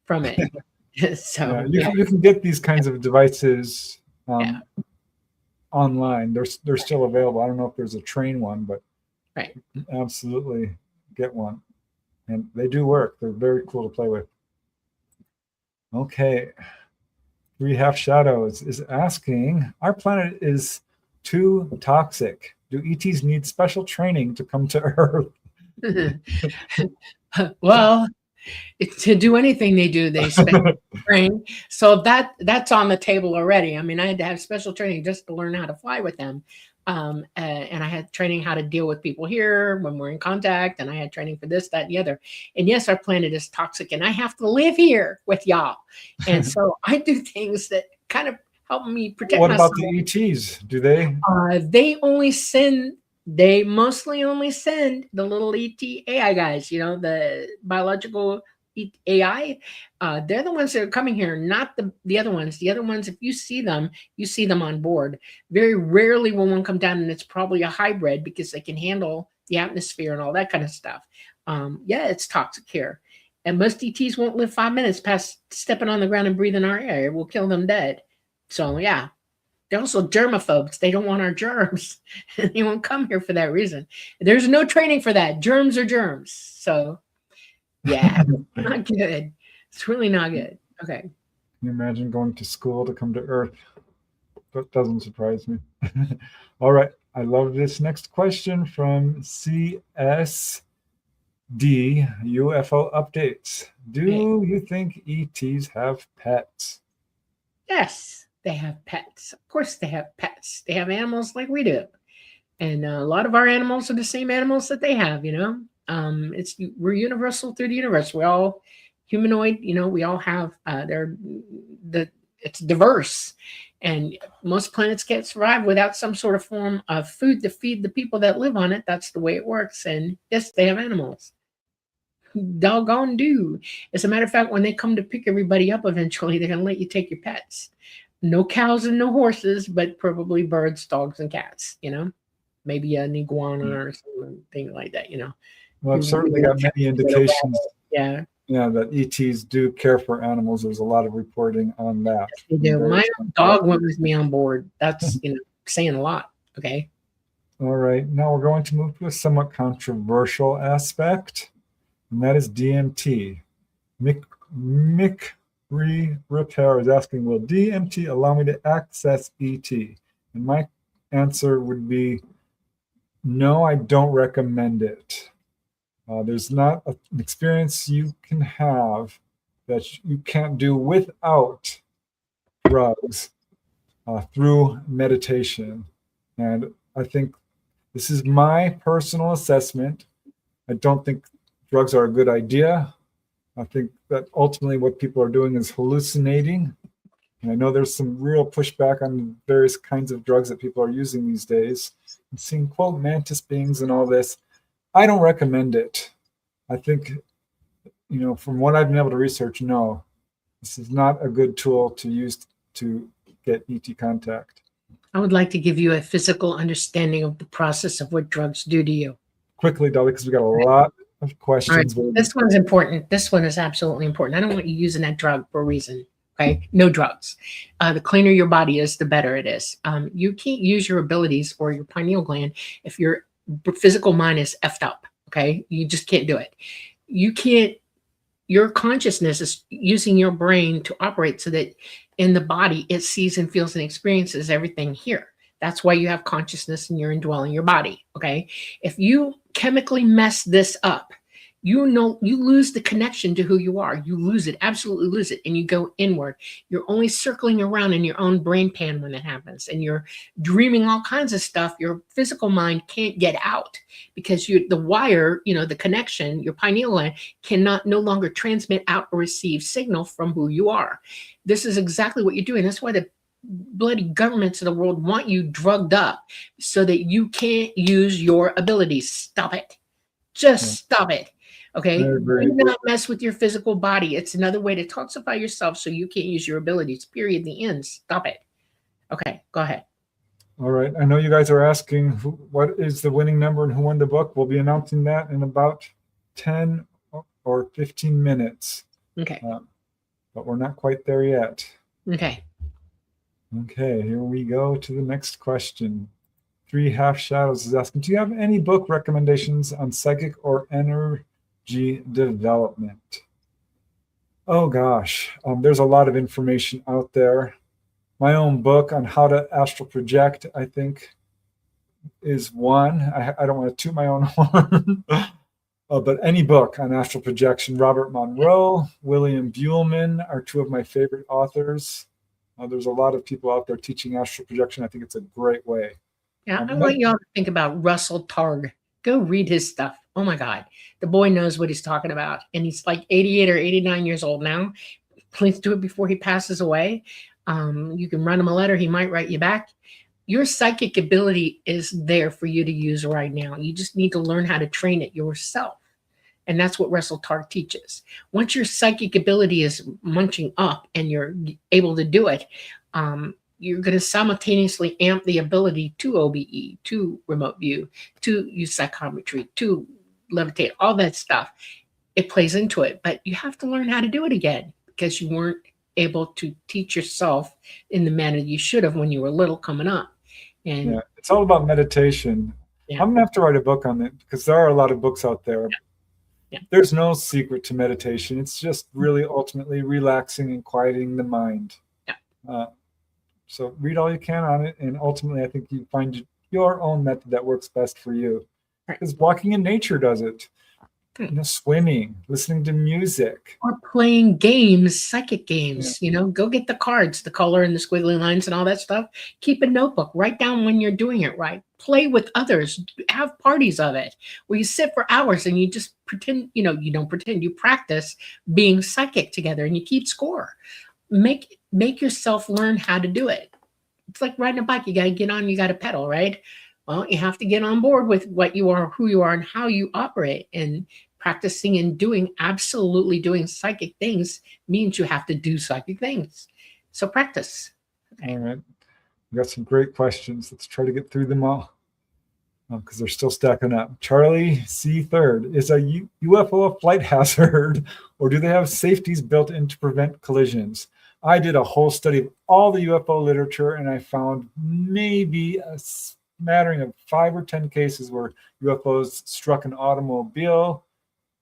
from it. So you can get these kinds of devices online. They're still available. I don't know if there's a train one, but absolutely get one. And they do work. They're very cool to play with. Okay. 3 Half Shadows is asking, our planet is too toxic. Do ETs need special training to come to Earth? Well, to do anything they do, they train. So that's on the table already. I mean, I had to have special training just to learn how to fly with them. And I had training how to deal with people here when we're in contact. And I had training for this, that, and the other. And yes, our planet is toxic and I have to live here with y'all. And so I do things that kind of help me protect myself. What about the ETs? Do they? They mostly only send the little ET AI guys, the biological AI. They're the ones that are coming here, not the other ones. The other ones, if you see them on board. Very rarely will one come down, and it's probably a hybrid because they can handle the atmosphere and all that kind of stuff. It's toxic here. And most ETs won't live 5 minutes past stepping on the ground and breathing our air. It will kill them dead. So, yeah. They're also germaphobes. They don't want our germs. They won't come here for that reason. There's no training for that. Germs are germs. So, Yeah, not good. It's really not good. Okay. Can you imagine going to school to come to Earth? That doesn't surprise me. All right. I love this next question from CSD UFO Updates. Do you think ETs have pets? Yes, they have pets. Of course, they have pets. They have animals like we do, and a lot of our animals are the same animals that they have. We're universal through the universe. We're all humanoid. We all have. It's diverse, and most planets can't survive without some sort of form of food to feed the people that live on it. That's the way it works. And yes, they have animals. Doggone do. As a matter of fact, when they come to pick everybody up eventually, they're going to let you take your pets. No cows and no horses, but probably birds, dogs, and cats, maybe an iguana or something like that, Well, I've certainly got many indications. Yeah. Yeah, that ETs do care for animals. There's a lot of reporting on that. Yes, they do. My dog went with me on board. That's, saying a lot. Okay. All right. Now we're going to move to a somewhat controversial aspect, and that is DMT. Mick Repair is asking, will DMT allow me to access ET? And my answer would be, no, I don't recommend it. There's not an experience you can have that you can't do without drugs through meditation. And I think this is my personal assessment. I don't think drugs are a good idea. I think that ultimately what people are doing is hallucinating. And I know there's some real pushback on various kinds of drugs that people are using these days. I'm seeing, quote, mantis beings and all this. I don't recommend it. I think, from what I've been able to research, no, this is not a good tool to use to get ET contact. I would like to give you a physical understanding of the process of what drugs do to you. Quickly, Dolly, because we got a lot of questions. Right. This one's important. This one is absolutely important. I don't want you using that drug for a reason. Okay, no drugs. The cleaner your body is, the better it is. You can't use your abilities or your pineal gland if your physical mind is effed up. Okay, you just can't do it. You can't. Your consciousness is using your brain to operate so that in the body it sees and feels and experiences everything here. That's why you have consciousness and you're indwelling your body. Okay, if you chemically mess this up, you lose the connection to who you are. You lose it, absolutely lose it, and you go inward. You're only circling around in your own brain pan when it happens, and you're dreaming all kinds of stuff. Your physical mind can't get out because the wire, the connection, your pineal gland cannot no longer transmit out or receive signal from who you are. This is exactly what you're doing. That's why the bloody governments of the world want you drugged up so that you can't use your abilities. Stop it. Just stop it. Okay, do not mess with your physical body. It's another way to toxify yourself so you can't use your abilities. Period. The end. Stop it. Okay, go ahead. All right. I know you guys are asking what is the winning number and who won the book. We'll be announcing that in about 10 or 15 minutes. Okay. But we're not quite there yet. Okay. Okay, here we go to the next question. 3 Half Shadows is asking, do you have any book recommendations on psychic or energy development? Oh gosh, there's a lot of information out there. My own book on how to astral project, I think, is one. I don't want to toot my own horn, but any book on astral projection. Robert Monroe, William Buhlman are 2 of my favorite authors. There's a lot of people out there teaching astral projection. I think it's a great way. Yeah, I want y'all to think about Russell Targ. Go read his stuff. Oh my God. The boy knows what he's talking about. And he's like 88 or 89 years old now. Please do it before he passes away. You can write him a letter. He might write you back. Your psychic ability is there for you to use right now. You just need to learn how to train it yourself. And that's what Russell Targ teaches. Once your psychic ability is munching up and you're able to do it, you're going to simultaneously amp the ability to OBE, to remote view, to use psychometry, to levitate, all that stuff. It plays into it, but you have to learn how to do it again because you weren't able to teach yourself in the manner you should have when you were little coming up. And yeah, it's all about meditation. Yeah. I'm going to have to write a book on it because there are a lot of books out there. There's no secret to meditation. It's just really ultimately relaxing and quieting the mind. So read all you can on it, and ultimately I think you find your own method that works best for you. Because walking in nature does it. Swimming, listening to music, or playing games, psychic games. Go get the cards, the color and the squiggly lines and all that stuff. Keep a notebook, write down when you're doing it right. Play with others, have parties of it where you sit for hours and you just pretend, you don't pretend, you practice being psychic together and you keep score. Make yourself learn how to do it. It's like riding a bike. You got to get on, you got to pedal, right? Well, you have to get on board with what you are, who you are, and how you operate. And practicing and absolutely doing psychic things means you have to do psychic things. So practice. All right. We got some great questions. Let's try to get through them all because they're still stacking up. Charlie C. Third, is a UFO a flight hazard, or do they have safeties built in to prevent collisions? I did a whole study of all the UFO literature, and I found maybe a smattering of 5 or 10 cases where UFOs struck an automobile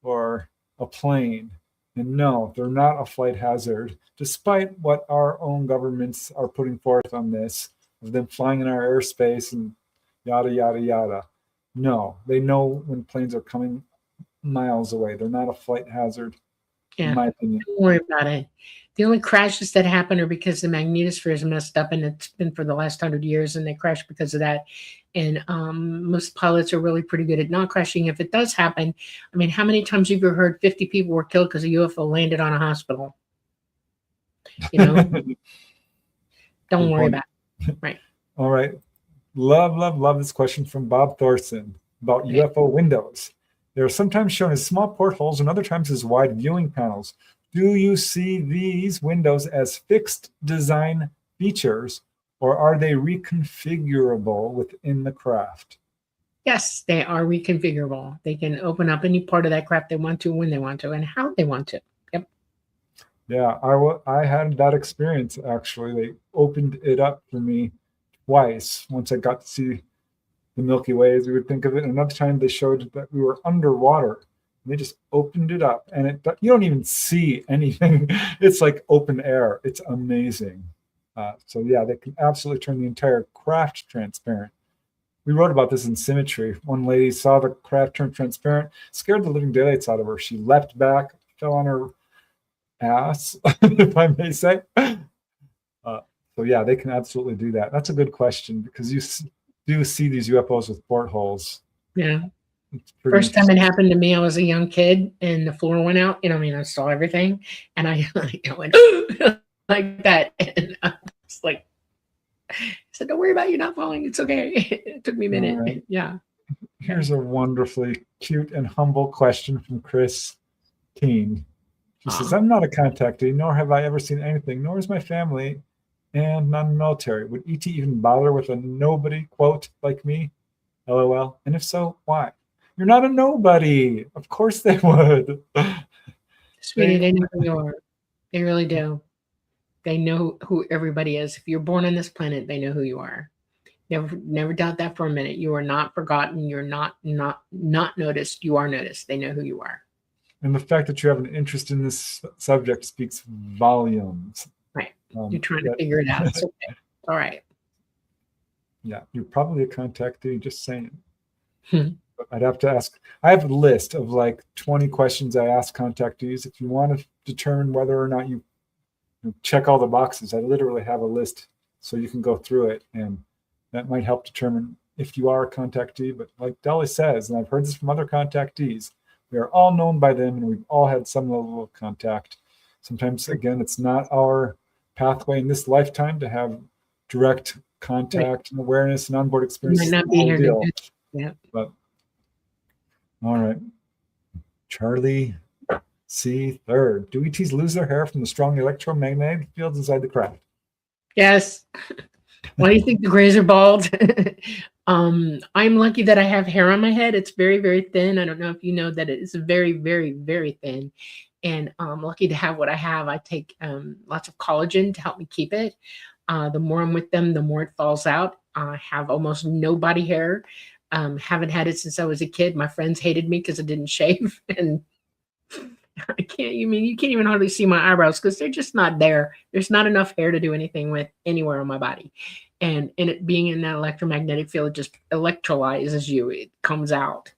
or a plane. And no, they're not a flight hazard, despite what our own governments are putting forth on this, of them flying in our airspace and yada, yada, yada. No, they know when planes are coming miles away. They're not a flight hazard, in my opinion. Don't worry about it. The only crashes that happen are because the magnetosphere is messed up, and it's been for the last 100 years, and they crash because of that. And most pilots are really pretty good at not crashing. If it does happen, I mean, how many times have you heard 50 people were killed because a UFO landed on a hospital? Don't worry about it. Right. All right. Love this question from Bob Thorson about UFO windows. They are sometimes shown as small portholes and other times as wide viewing panels. Do you see these windows as fixed design features, or are they reconfigurable within the craft? Yes, they are reconfigurable. They can open up any part of that craft they want to, when they want to, and how they want to. Yep. Yeah, I had that experience, actually. They opened it up for me twice. Once I got to see the Milky Way, as we would think of it. And another time they showed that we were underwater. And they just opened it up, and you don't even see anything. It's like open air. It's amazing. So yeah, they can absolutely turn the entire craft transparent. We wrote about this in Symmetry. One lady saw the craft turn transparent, scared the living daylights out of her. She leapt back, fell on her ass, if I may say. So yeah, they can absolutely do that. That's a good question, because you do see these UFOs with portholes. Yeah. First time it happened to me, I was a young kid, and the floor went out. I saw everything, and I went like that, and I was like, I said, "Don't worry about it, you're not falling. It's okay." It took me a minute. Right. Yeah. Here's a wonderfully cute and humble question from Chris Teen. She says, "I'm not a contactee, nor have I ever seen anything, nor is my family and non-military. Would ET even bother with a nobody quote like me? LOL. And if so, why?" You're not a nobody. Of course they would. Sweetie, they know who you are. They really do. They know who everybody is. If you're born on this planet, they know who you are. Never doubt that for a minute. You are not forgotten. You're not noticed. You are noticed. They know who you are. And the fact that you have an interest in this subject speaks volumes. Right. You're trying to figure it out. It's okay. All right. Yeah, you're probably a contactee, just saying. But I'd have to ask. I have a list of like 20 questions I ask contactees. If you want to determine whether or not you check all the boxes, I literally have a list so you can go through it, and that might help determine if you are a contactee. But like Dolly says, and I've heard this from other contactees, we are all known by them, and we've all had some level of contact. Sometimes, again, it's not our pathway in this lifetime to have direct contact and awareness and onboard experience. Might not be here to do. Yeah. But all right. Charlie C. Third. Do ETs lose their hair from the strong electromagnetic fields inside the craft? Yes. Why do you think the Greys are bald? I'm lucky that I have hair on my head. It's very, very thin. I don't know if you know that it's very, very, very thin. And I'm lucky to have what I have. I take lots of collagen to help me keep it. The more I'm with them, the more it falls out. I have almost no body hair. Haven't had it since I was a kid. My friends hated me because I didn't shave, and I can't. You mean you can't even hardly see my eyebrows because they're just not there. There's not enough hair to do anything with anywhere on my body, and it being in that electromagnetic field, it just electrolyzes you. It comes out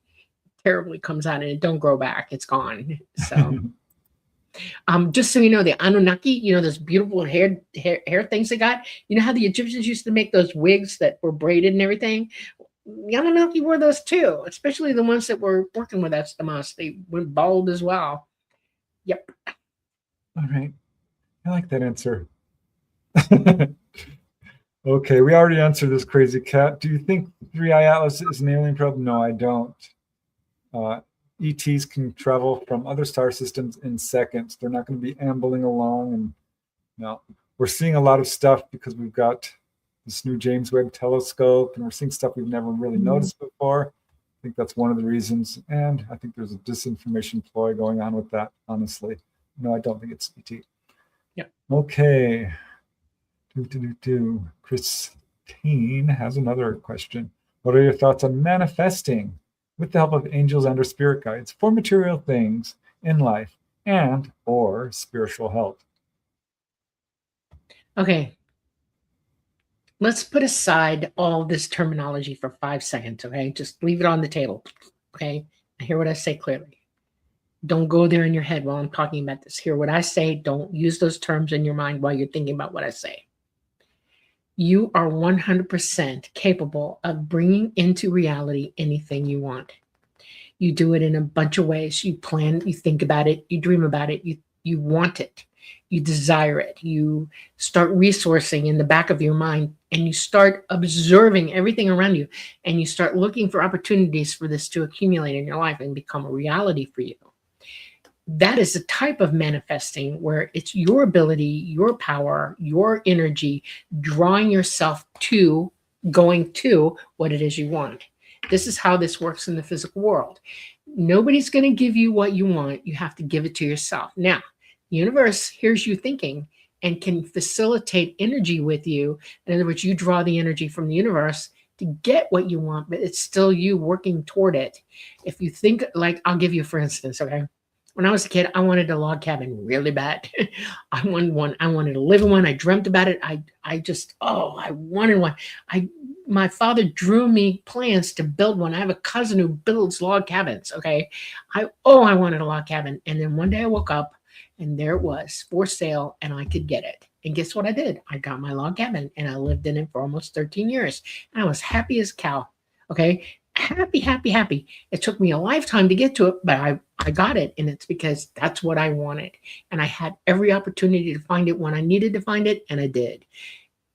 terribly, comes out, and it don't grow back. It's gone. So. Just so you know, the Anunnaki, you know, those beautiful hair things they got. You know how the Egyptians used to make those wigs that were braided and everything? The Anunnaki wore those too, especially the ones that were working with us the most. They went bald as well. Yep. All right. I like that answer. Okay, we already answered this, Crazy Cat. Do you think 3i Atlas is an alien problem? No, I don't. ETs can travel from other star systems in seconds. They're not going to be ambling along. And no, we're seeing a lot of stuff because we've got this new James Webb telescope, and we're seeing stuff we've never really noticed before. I think that's one of the reasons. And I think there's a disinformation ploy going on with that, honestly. No, I don't think it's ET. Yep. Okay. Christine has another question. What are your thoughts on manifesting with the help of angels and or spirit guides for material things in life and or spiritual help? Okay. Let's put aside all this terminology for 5 seconds, okay? Just leave it on the table, okay? Hear what I say clearly. Don't go there in your head while I'm talking about this. Hear what I say. Don't use those terms in your mind while you're thinking about what I say. You are 100% capable of bringing into reality anything you want. You do it in a bunch of ways. You plan, you think about it, you dream about it, you want it, you desire it. You start resourcing in the back of your mind, and you start observing everything around you, and you start looking for opportunities for this to accumulate in your life and become a reality for you. That is a type of manifesting where it's your ability, your power, your energy, drawing yourself to, going to what it is you want. This is how this works in the physical world. Nobody's going to give you what you want. You have to give it to yourself. Now, the universe hears you thinking and can facilitate energy with you. In other words, you draw the energy from the universe to get what you want, but it's still you working toward it. If you think, like, I'll give you for instance, okay? When I was a kid, I wanted a log cabin really bad. I wanted one. I wanted to live in one. I dreamt about it. I wanted one. My father drew me plans to build one. I have a cousin who builds log cabins, okay? I wanted a log cabin. And then one day I woke up and there it was for sale and I could get it. And guess what I did? I got my log cabin and I lived in it for almost 13 years. And I was happy as a cow, okay? Happy. It took me a lifetime to get to it, but I got it. And it's because that's what I wanted. And I had every opportunity to find it when I needed to find it, and I did.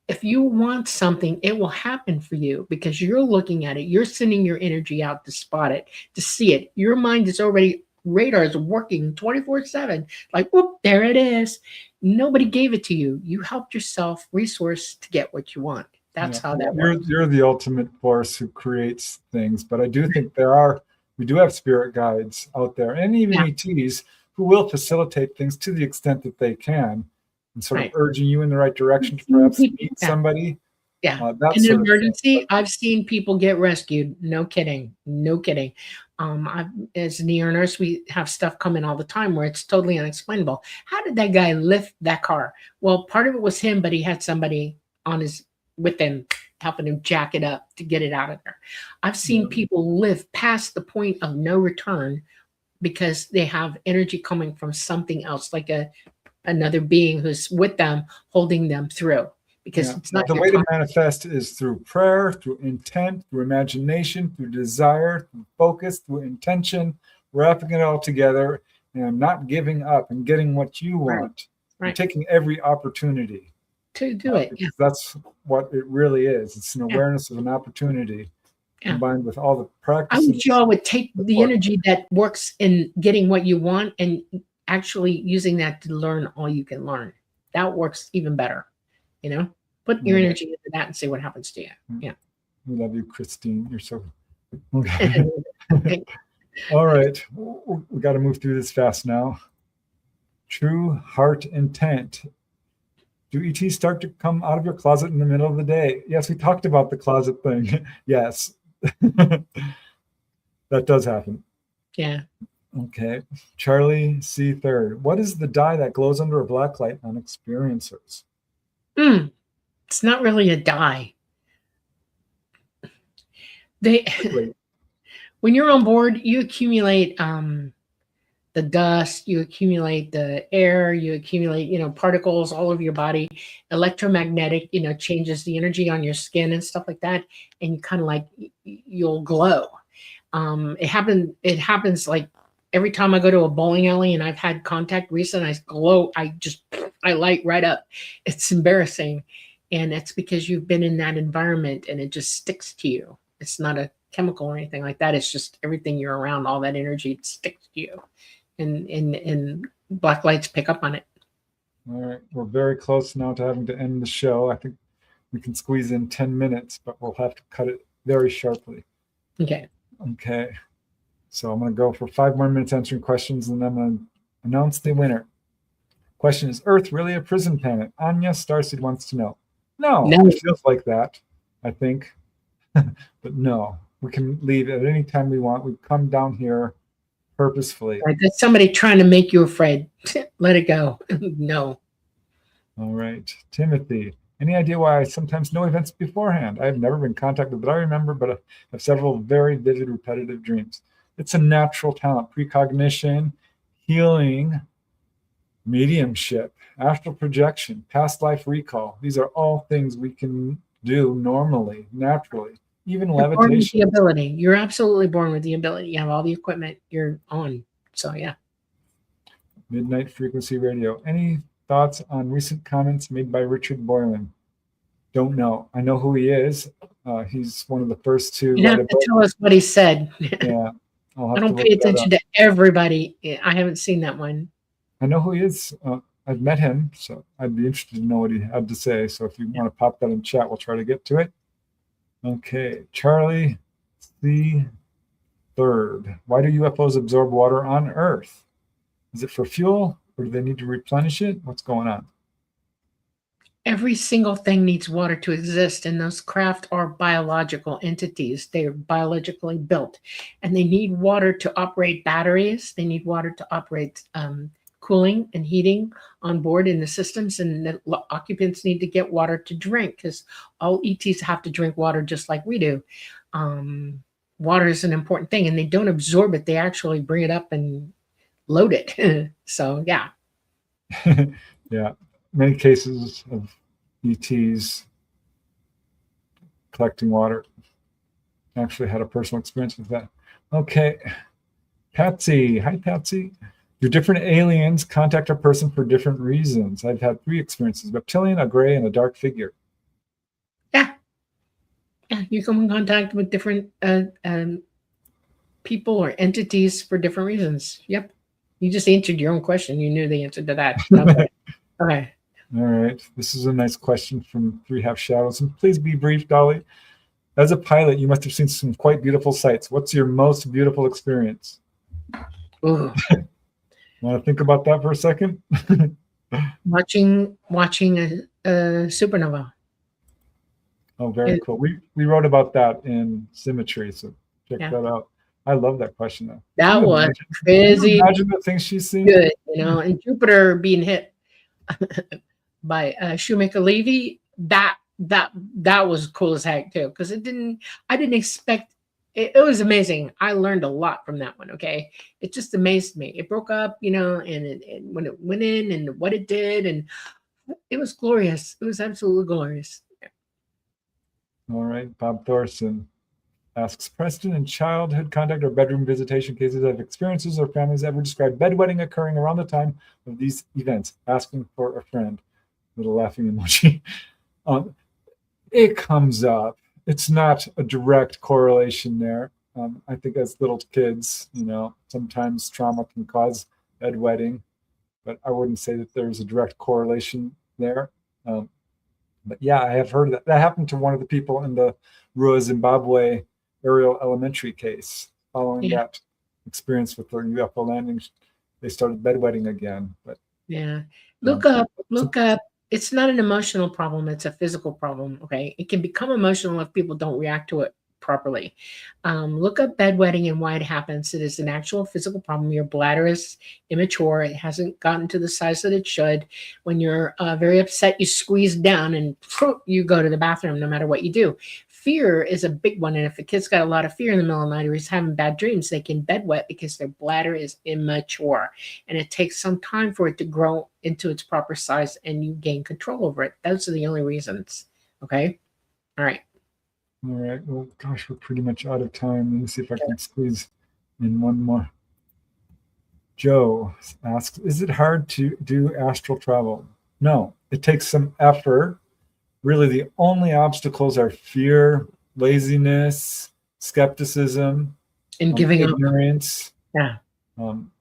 If you want something, it will happen for you because you're looking at it. You're sending your energy out to spot it, to see it. Your mind is already, radar is working 24/7. Like, whoop, there it is. Nobody gave it to you. You helped yourself resource to get what you want. That's how that works. You're the ultimate force who creates things, but I do think we do have spirit guides out there and even ETs who will facilitate things to the extent that they can and sort of urging you in the right direction to perhaps meet somebody. Yeah. In an emergency, I've seen people get rescued. No kidding. As an ER nurse, we have stuff come in all the time where it's totally unexplainable. How did that guy lift that car? Well, part of it was him, but he had somebody with him helping him jack it up to get it out of there. I've seen people live past the point of no return because they have energy coming from something else, like another being who's with them, holding them through. Because it's not the way to manifest is through prayer, through intent, through imagination, through desire, through focus, through intention, wrapping it all together and not giving up and getting what you want. And taking every opportunity to do it. Because that's what it really is. It's an awareness of an opportunity combined with all the practice. I wish y'all would take the energy that works in getting what you want and actually using that to learn all you can learn. That works even better. Put your energy into that and see what happens to you. Yeah. We love you, Christine. You're so okay. All right. We got to move through this fast now. True heart intent. Do ETs start to come out of your closet in the middle of the day? Yes, we talked about the closet thing. Yes. That does happen. Yeah. Okay. Charlie C. Third. What is the dye that glows under a black light on experiencers? It's not really a dye. They Wait. When you're on board, you accumulate the dust, you accumulate the air, you accumulate, particles all over your body. Electromagnetic, changes the energy on your skin and stuff like that, and you kind of like you'll glow. It happens like every time I go to a bowling alley and I've had contact recent, I glow. I light right up. It's embarrassing, and it's because you've been in that environment and it just sticks to you. It's not a chemical or anything like that. It's just everything you're around, all that energy sticks to you, and black lights pick up on it. All right. We're very close now to having to end the show. I think we can squeeze in 10 minutes, but we'll have to cut it very sharply. Okay. Okay. So I'm going to go for 5 more minutes answering questions, and then I'm going to announce the winner. Question: is Earth really a prison planet? Anya Starseed wants to know. No, it feels like that, I think. But no, we can leave at any time we want. We come down here purposefully. Right, there's somebody trying to make you afraid. Let it go. No. All right. Timothy, any idea why I sometimes know events beforehand? I have never been contacted that I remember, but I have several very vivid, repetitive dreams. It's a natural talent. Precognition, healing, mediumship, astral projection, past life recall. These are all things we can do normally, naturally. Even You're born with levitation. the ability. You're absolutely born with the ability. You have all the equipment. You're on. So yeah. Midnight Frequency Radio. Any thoughts on recent comments made by Richard Boylan? Don't know. I know who he is. He's one of the first to. You have to tell us what he said. Yeah. I don't pay attention to everybody. I haven't seen that one. I know who he is. I've met him, so I'd be interested to know what he had to say. So if you want to pop that in chat, we'll try to get to it. Okay. Charlie C. Third. Why do UFOs absorb water on Earth? Is it for fuel, or do they need to replenish it? What's going on? Every single thing needs water to exist, and those craft are biological entities. They are biologically built, and they need water to operate batteries. They need water to operate cooling and heating on board in the systems, and the occupants need to get water to drink, because all ETs have to drink water just like we do. Water is an important thing, and they don't absorb it. They actually bring it up and load it. So yeah. Yeah. Many cases of ETs collecting water. Actually had a personal experience with that. Okay. Patsy. Hi, Patsy. Do different aliens contact a person for different reasons? I've had 3 experiences: reptilian, a gray, and a dark figure. Yeah. Yeah, you come in contact with different people or entities for different reasons. Yep. You just answered your own question. You knew the answer to that. Okay. All right. This is a nice question from 3 Half Shadows. And please be brief, Dolly. As a pilot, you must have seen some quite beautiful sights. What's your most beautiful experience? Ooh. Want to think about that for a second? Watching a supernova. Oh, very cool. We wrote about that in Symmetry, so check that out. I love that question, though. That was crazy. Imagine the things she's seen. Good, and Jupiter being hit by Shoemaker Levy. That was cool as heck too, because I didn't expect it. It was amazing. I learned a lot from that one. Okay, it just amazed me. It broke up, and when it went in and what it did, and it was glorious. It was absolutely glorious. All right, Bob Thorson asks, Preston, in childhood contact or bedroom visitation cases, have experiences or families ever described bedwetting occurring around the time of these events? Asking for a friend. Little laughing emoji. It comes up. It's not a direct correlation there. I think as little kids, sometimes trauma can cause bedwetting, but I wouldn't say that there's a direct correlation there. But yeah, I have heard that. That happened to one of the people in the Rua, Zimbabwe aerial elementary case. Following that experience with the UFO landing, they started bedwetting again. But yeah, look up. It's not an emotional problem. It's a physical problem. Okay, it can become emotional if people don't react to it properly. Look up bedwetting and why it happens. It is an actual physical problem. Your bladder is immature. It hasn't gotten to the size that it should. When you're very upset, you squeeze down and you go to the bathroom no matter what you do. Fear is a big one. And if a kid's got a lot of fear in the middle of the night or he's having bad dreams, they can bedwet because their bladder is immature. And it takes some time for it to grow into its proper size and you gain control over it. Those are the only reasons. Okay? All right. All right. Well, gosh, we're pretty much out of time. Let me see if I can squeeze in one more. Joe asks, is it hard to do astral travel? No, it takes some effort. Really, the only obstacles are fear, laziness, skepticism, And giving up. ignorance. Yeah.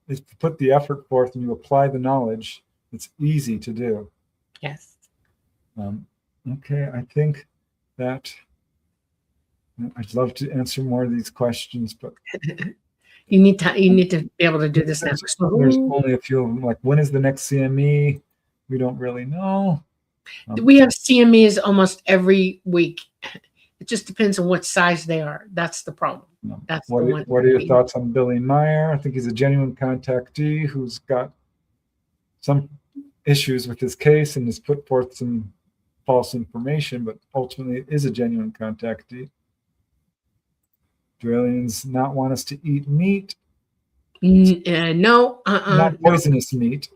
If you put the effort forth and you apply the knowledge, it's easy to do. Yes. Okay, I think that I'd love to answer more of these questions, but you need to be able to do this now. There's only a few of them. Like, when is the next CME? We don't really know. We have CMEs almost every week. It just depends on what size they are. That's the problem. That's what are your thoughts on Billy Meyer? I think he's a genuine contactee who's got some issues with his case and has put forth some false information, but ultimately is a genuine contactee. Do aliens not want us to eat meat? No. Not poisonous meat.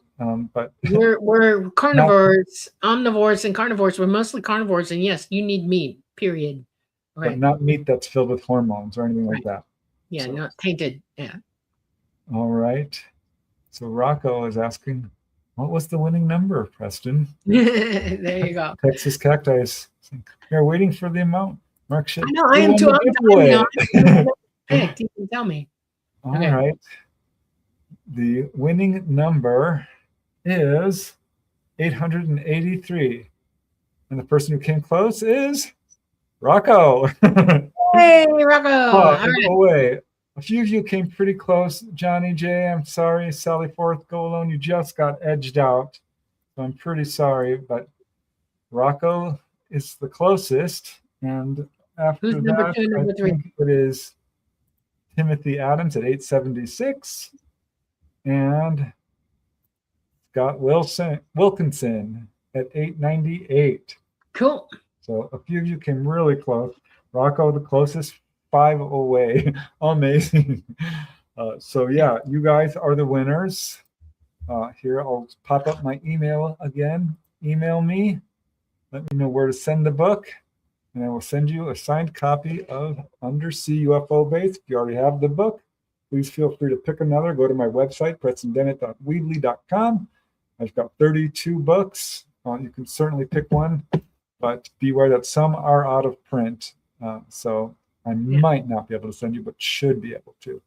But we're carnivores, omnivores, and carnivores. We're mostly carnivores, and yes, you need meat. Period. Okay. But not meat that's filled with hormones or anything like that. Yeah, so, not tainted. Yeah. All right. So Rocco is asking, what was the winning number, Preston? There you go. Texas Cacti. You're waiting for the amount. Mark should. I know. I am too. You can tell me. All right. The winning number is 883. And the person who came close is Rocco. Hey, Rocco. Away. A few of you came pretty close. Johnny J, I'm sorry. Sally Forth, Go Alone, you just got edged out. So I'm pretty sorry, but Rocco is the closest. And after Who's number two, number I three? think it is Timothy Adams at 876. And Scott Wilkinson at 898. Cool. So a few of you came really close. Rocco, the closest, 5 away. Amazing. So yeah, you guys are the winners. Here, I'll pop up my email again. Email me. Let me know where to send the book. And I will send you a signed copy of Undersea UFO Base. If you already have the book, please feel free to pick another. Go to my website, prestondennett.weebly.com. I've got 32 books. You can certainly pick one, but beware that some are out of print. So I might not be able to send you, but should be able to.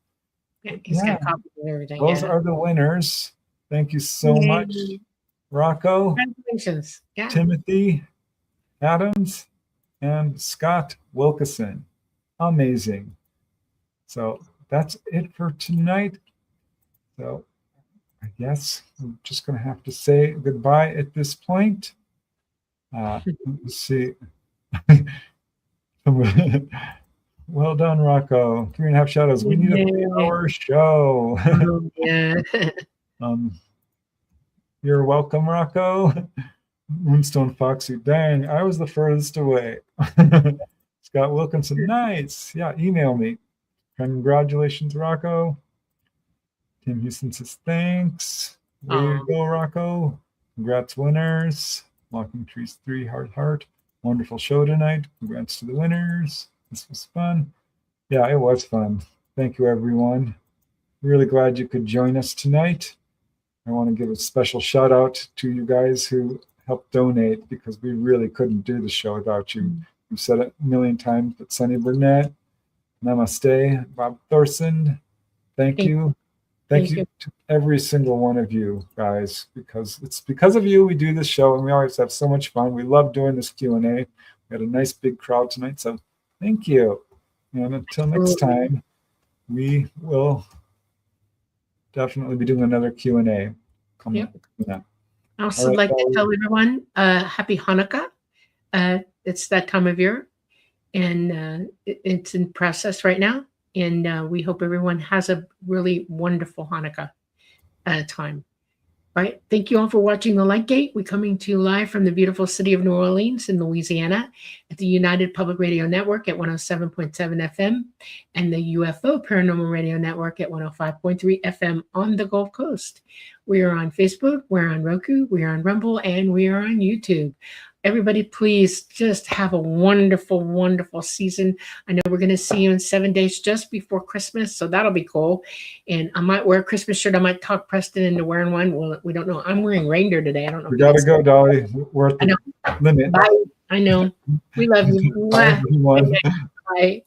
Yeah, he's got copies of everything. Those are the winners. Thank you so much, Rocco. Congratulations. Yeah. Timothy Adams and Scott Wilkinson. Amazing. So that's it for tonight. So I guess I'm just going to have to say goodbye at this point. Let's see. Well done, Rocco. 3.5 shadows. We need a 3-hour show. Yeah. You're welcome, Rocco. Moonstone Foxy. Dang, I was the furthest away. Scott Wilkinson. Nice. Yeah, email me. Congratulations, Rocco. Tim Houston says thanks. There you go, Rocco. Congrats, winners. Walking Trees 3, heart. Wonderful show tonight. Congrats to the winners. This was fun. Yeah, it was fun. Thank you, everyone. Really glad you could join us tonight. I want to give a special shout out to you guys who helped donate, because we really couldn't do the show without you. We've said it a million times, but Sonny Burnett, Namaste, Bob Thorson, thank you. Thank you to every single one of you guys, because it's because of you we do this show, and we always have so much fun. We love doing this Q&A. We had a nice big crowd tonight, so thank you. And until next time, we will definitely be doing another Q&A. I also like to tell everyone happy Hanukkah. It's that time of year. and it's in process right now. And we hope everyone has a really wonderful Hanukkah time. All right. Thank you all for watching The Light Gate. We're coming to you live from the beautiful city of New Orleans in Louisiana at the United Public Radio Network at 107.7 FM and the UFO Paranormal Radio Network at 105.3 FM on the Gulf Coast. We are on Facebook, we're on Roku, we are on Rumble, and we are on YouTube. Everybody, please just have a wonderful, wonderful season. I know we're going to see you in 7 days just before Christmas, so that'll be cool. And I might wear a Christmas shirt. I might talk Preston into wearing one. Well, we don't know. I'm wearing reindeer today. I don't know. We got to go, Dolly. We're at the limit. Bye. I know. We love you. Bye, everyone. Bye.